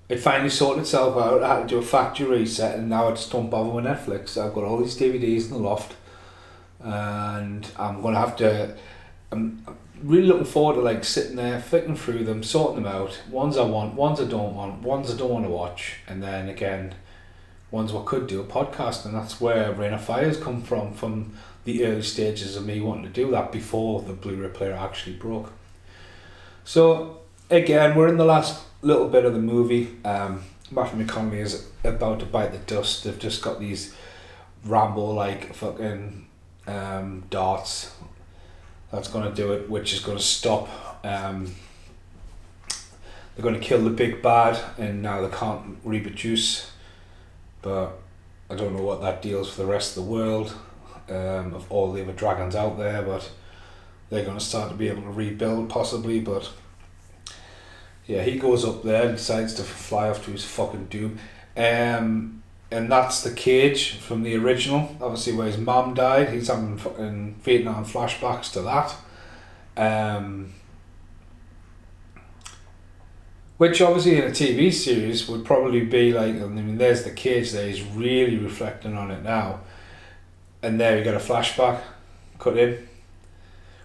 it finally sorted itself out. I had to do a factory reset, and now I just don't bother with Netflix. I've got all these DVDs in the loft, and I'm gonna have to. I'm really looking forward to like sitting there, flicking through them, sorting them out. Ones I want, ones I don't want, ones I don't want to watch, and then again, ones I could do a podcast, and that's where Rain of Fire's come from the early stages of me wanting to do that before the Blu-ray player actually broke. So again, we're in the last little bit of the movie. Matthew McConaughey is about to bite the dust. They've just got these Rambo like fucking darts that's going to do it, which is going to stop. They're going to kill the big bad, and now they can't reproduce, but I don't know what that deals for the rest of the world, of all the other dragons out there, but they're going to start to be able to rebuild possibly. But yeah, he goes up there and decides to fly off to his fucking doom. And that's the cage from the original, obviously, where his mum died. He's having fucking Vietnam flashbacks to that. Which obviously in a TV series would probably be like, I mean, there's the cage there, he's really reflecting on it now. And there you get a flashback cut in.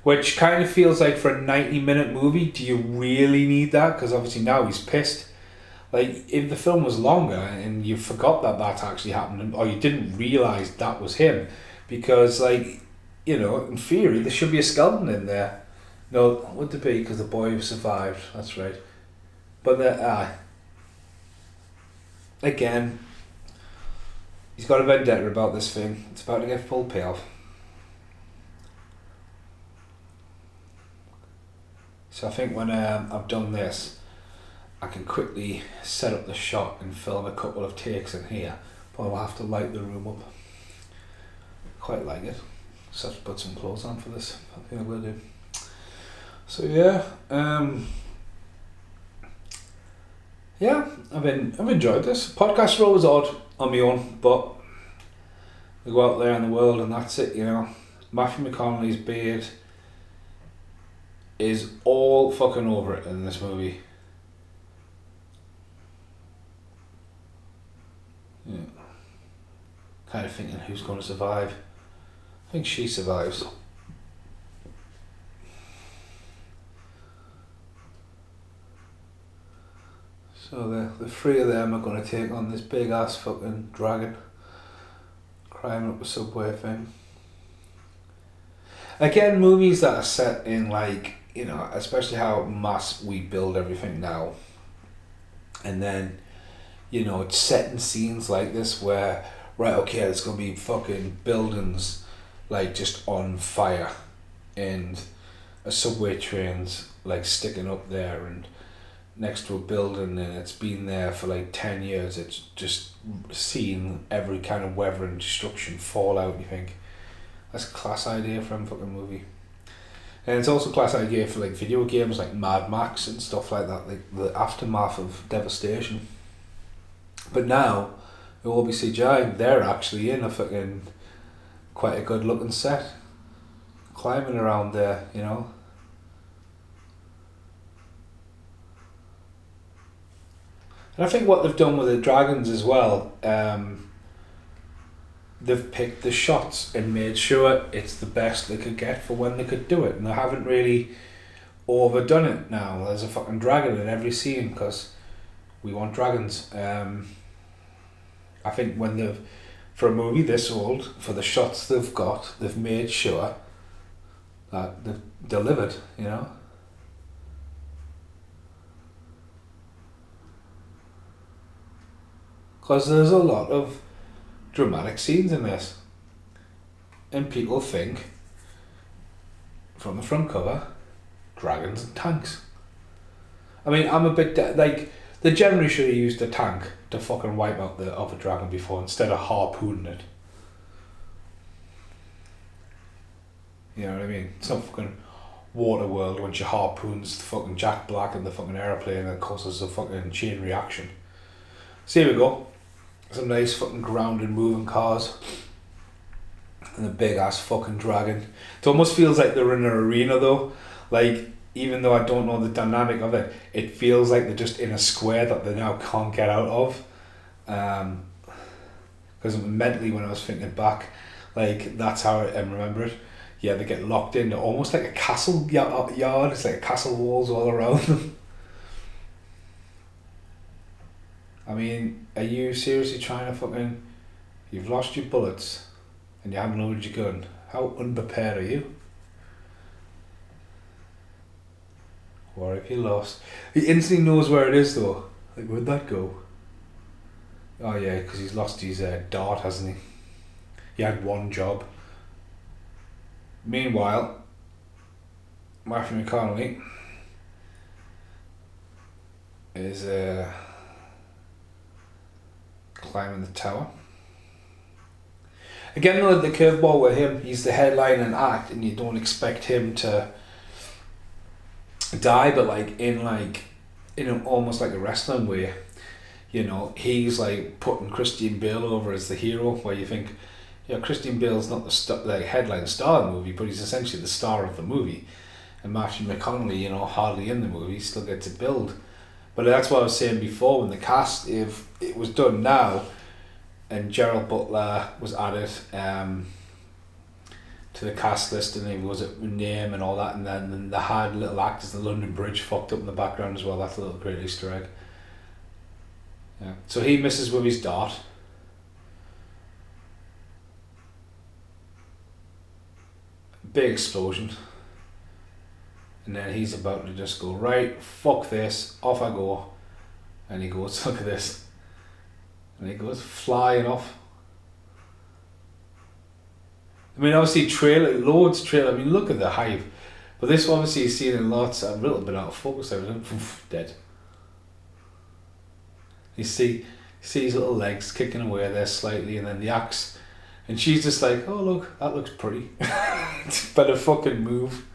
Which kind of feels like for a 90-minute movie, do you really need that? Because obviously now he's pissed. Like, if the film was longer and you forgot that actually happened, or you didn't realise that was him, because, like, you know, in theory, there should be a skeleton in there. No, would there be? Because the boy survived, that's right. But, again, he's got a vendetta about this thing. It's about to get full payoff. So I think when I've done this, I can quickly set up the shot and film a couple of takes in here, but I'll have to light the room up. Quite like it. So I have to put some clothes on for this. I think I will do. So yeah, I've enjoyed this. Podcast role was odd on my own, but we go out there in the world and that's it, you know. Matthew McConaughey's beard is all fucking over it in this movie. Yeah. Kind of thinking who's going to survive. I think she survives. So the three of them are going to take on this big ass fucking dragon climbing up a subway thing. Again, movies that are set in, like, you know, especially how mass we build everything now, and then, you know, it's set in scenes like this where, right, okay, there's going to be fucking buildings like just on fire, and a subway train's like sticking up there and next to a building, and it's been there for like 10 years. It's just seen every kind of weather and destruction fall out. You think that's a class idea from a fucking movie. And it's also a classic idea for like video games like Mad Max and stuff like that, like the aftermath of devastation. But now, it will be CGI. They're actually in a fucking quite a good looking set, climbing around there, you know. And I think what they've done with the dragons as well, they've picked the shots and made sure it's the best they could get for when they could do it, and they haven't really overdone it now. There's a fucking dragon in every scene because we want dragons. I think when they've, for a movie this old, for the shots they've got, they've made sure that they've delivered, you know. Because there's a lot of dramatic scenes in this, and people think from the front cover, dragons and tanks. I mean, I'm a bit like, they generally should have used a tank to fucking wipe out the other dragon before, instead of harpooning it. You know what I mean? It's not fucking Waterworld when she harpoons the fucking Jack Black in the fucking aeroplane and causes a fucking chain reaction. So here we go. Some nice fucking grounded moving cars. And a big ass fucking dragon. It almost feels like they're in an arena though. Like, even though I don't know the dynamic of it, it feels like they're just in a square that they now can't get out of. Because mentally, when I was thinking back, like, that's how I remember it. Yeah, they get locked in, almost like a castle yard. It's like castle walls all around them. I mean, are you seriously trying to fucking... You've lost your bullets and you haven't loaded your gun. How unprepared are you? What if you lost? He instantly knows where it is though. Like, where'd that go? Oh yeah, because he's lost his dart, hasn't he? He had one job. Meanwhile, Matthew McConaughey is climbing the tower. Again, though, the curveball with him, he's the headline and act, and you don't expect him to die, but like in almost like a wrestling way, you know, he's like putting Christian Bale over as the hero, where you think, yeah, Christian Bale's not the headline star of the movie, but he's essentially the star of the movie, and Matthew McConaughey, you know, hardly in the movie, still gets to build. But that's what I was saying before, when the cast, if it was done now, and Gerald Butler was added to the cast list, and he was a name and all that, and then they had little actors, the London Bridge fucked up in the background as well. That's a little great Easter egg. Yeah. So he misses with his dart. Big explosion. And then he's about to just go, right, fuck this, off I go. And he goes, look at this. And he goes flying off. I mean, obviously, loads of trailer. I mean, look at the hype. But this obviously is seen in lots, a little bit out of focus. I was dead. You see his little legs kicking away there slightly, and then the axe. And she's just like, oh, look, that looks pretty. Better fucking move.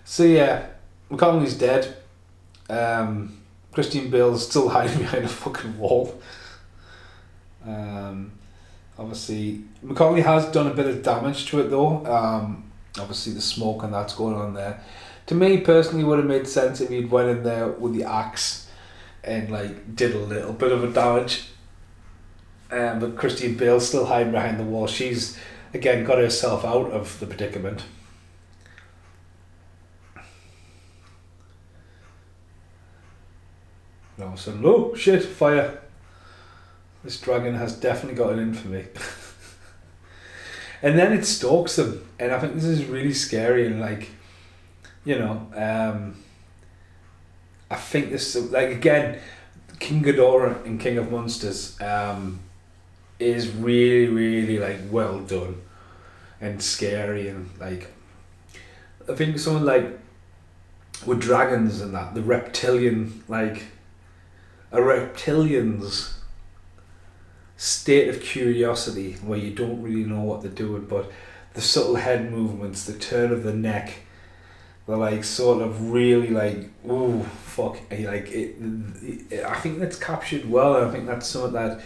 So yeah, McConaughey's dead. Christian Bale's still hiding behind a fucking wall. Obviously, McConaughey has done a bit of damage to it though. Obviously the smoke and that's going on there. To me personally, would have made sense if he'd went in there with the axe and like did a little bit of a damage. But Christian Bale's still hiding behind the wall. She's again got herself out of the predicament. And all of a sudden, oh shit, fire. This dragon has definitely got it in for me. And then it stalks them, and I think this is really scary, and like, you know, I think this, like, again, King Ghidorah and King of Monsters is really, really like well done and scary, and like, I think something like with dragons and that, the reptilian, like a reptilian's state of curiosity where you don't really know what they're doing, but the subtle head movements, the turn of the neck, the like sort of really like, ooh, fuck, like I think that's captured well, and I think that's something that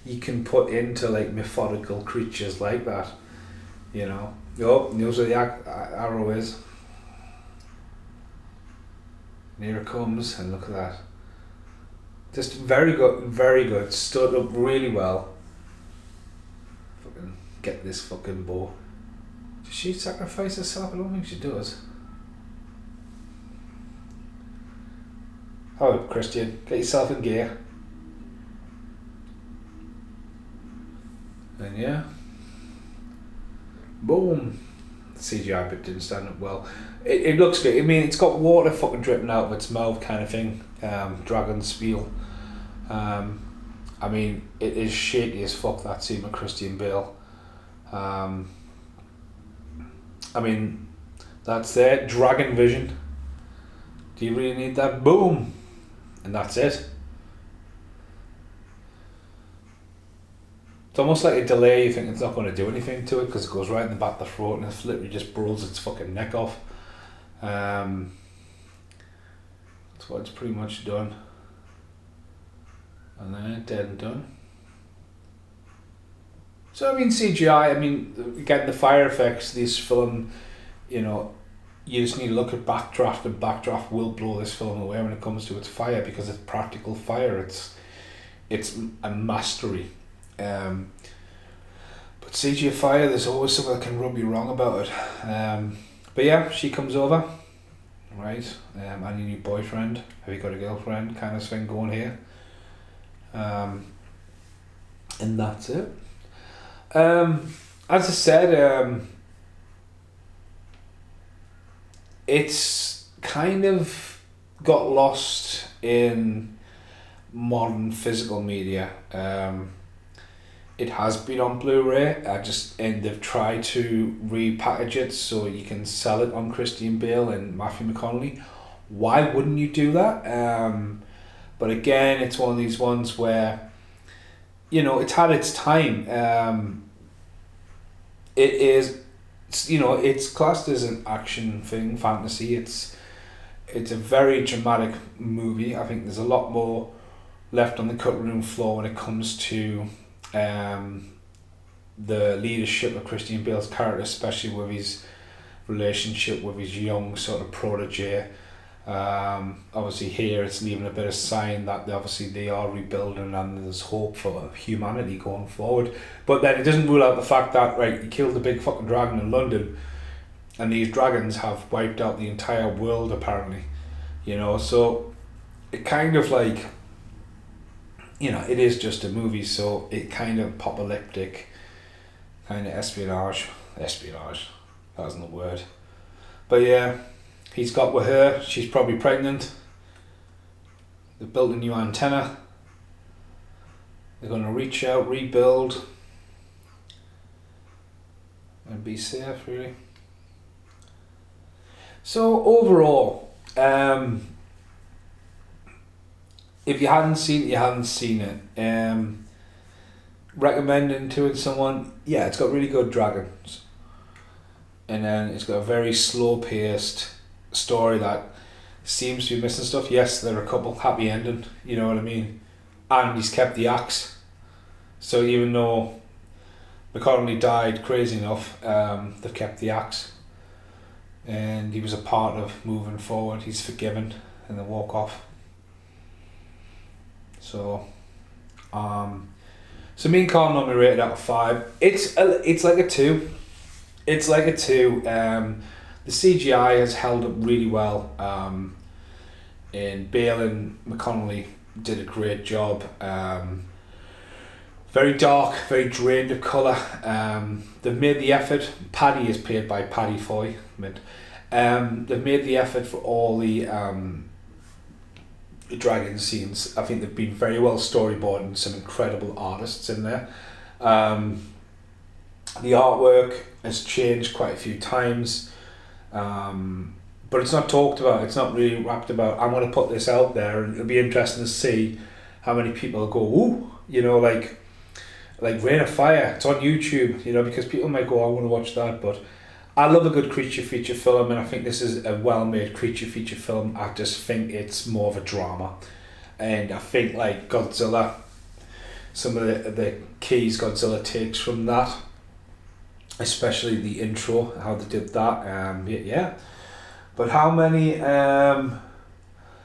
you can put into like methodical creatures like that, you know. Oh, knows where the arrow is. And here it comes, and look at that. Just very good, stood up really well. Fucking get this fucking bow. Does she sacrifice herself? I don't think she does. Oh, Christian, get yourself in gear. And yeah. Boom. The CGI bit didn't stand up well. It looks good. I mean, it's got water fucking dripping out of its mouth kind of thing. Dragon spiel. I mean, it is shaky as fuck, that scene with Christian Bale. I mean, that's there. Dragon vision. Do you really need that? Boom! And that's it. It's almost like a delay. You think it's not going to do anything to it because it goes right in the back of the throat and it literally just burls its fucking neck off. That's what it's pretty much done. And then dead and done. So I mean, CGI, I mean, again, the fire effects, this film, you know, you just need to look at Backdraft, and Backdraft will blow this film away when it comes to its fire, because it's practical fire. It's a mastery. But CGI fire, there's always something that can rub you wrong about it. But yeah, she comes over, right? I need a new boyfriend. Have you got a girlfriend? Kind of thing going here. And that's it. As I said, it's kind of got lost in modern physical media. It has been on Blu-ray. And they've tried to repackage it so you can sell it on Christian Bale and Matthew McConaughey. Why wouldn't you do that? But again, it's one of these ones where, you know, it's had its time. It is, you know, it's classed as an action thing, fantasy. It's a very dramatic movie. I think there's a lot more left on the cutting room floor when it comes to the leadership of Christian Bale's character, especially with his relationship with his young sort of protege. Obviously here it's leaving a bit of sign that they are rebuilding and there's hope for humanity going forward. But then it doesn't rule out the fact that, right, he killed the big fucking dragon in London and these dragons have wiped out the entire world apparently, you know. So it kind of like, you know, it is just a movie, so it kind of apocalyptic, kind of espionage, that isn't the word, but yeah, he's got with her, she's probably pregnant, they've built a new antenna, they're going to reach out, rebuild, and be safe, really. So overall, if you hadn't seen it, you hadn't seen it. Recommending to it someone, yeah, it's got really good dragons. And then it's got a very slow paced story that seems to be missing stuff. Yes, there are a couple happy ending, you know what I mean? And he's kept the axe. So even though McConaughey died crazy enough, they've kept the axe. And he was a part of moving forward. He's forgiven and they walk off. So me and Carl normally rate it out of 5. It's like a 2. It's like a 2. The CGI has held up really well. And Bale and McConaughey did a great job. Very dark, very drained of colour. They've made the effort. Paddy is played by Paddy Foy. They've made the effort for all the dragon scenes. I think they've been very well storyboarded and some incredible artists in there. The artwork has changed quite a few times, but it's not talked about, it's not really wrapped about. I'm going to put this out there and it'll be interesting to see how many people go, ooh, you know, like like Rain of Fire. It's on YouTube, you know, because people might go, I want to watch that, but I love a good creature feature film, and I think this is a well-made creature feature film. I just think it's more of a drama, and I think like Godzilla, some of the keys Godzilla takes from that, especially the intro, how they did that. Yeah. But how many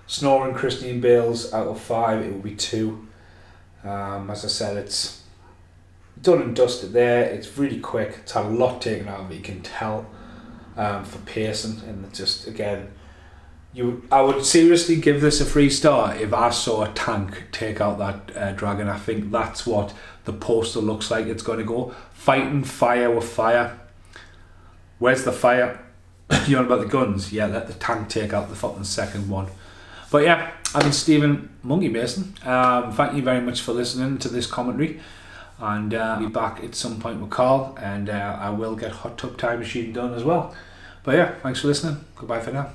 snoring Christian Bales out of 5? It will be 2. As I said, it's done and dusted there. It's really quick. It's had a lot taken out of it. You can tell for pacing, and it just again, I would seriously give this a 3-star if I saw a tank take out that dragon. I think that's what the poster looks like. It's going to go fighting fire with fire. Where's the fire? You know about the guns? Yeah, let the tank take out the fucking second one. But yeah, I've been Stephen Monkey Mason. Thank you very much for listening to this commentary, and I'll be back at some point with Carl, and I will get Hot Tub Time Machine done as well. But yeah, thanks for listening. Goodbye for now.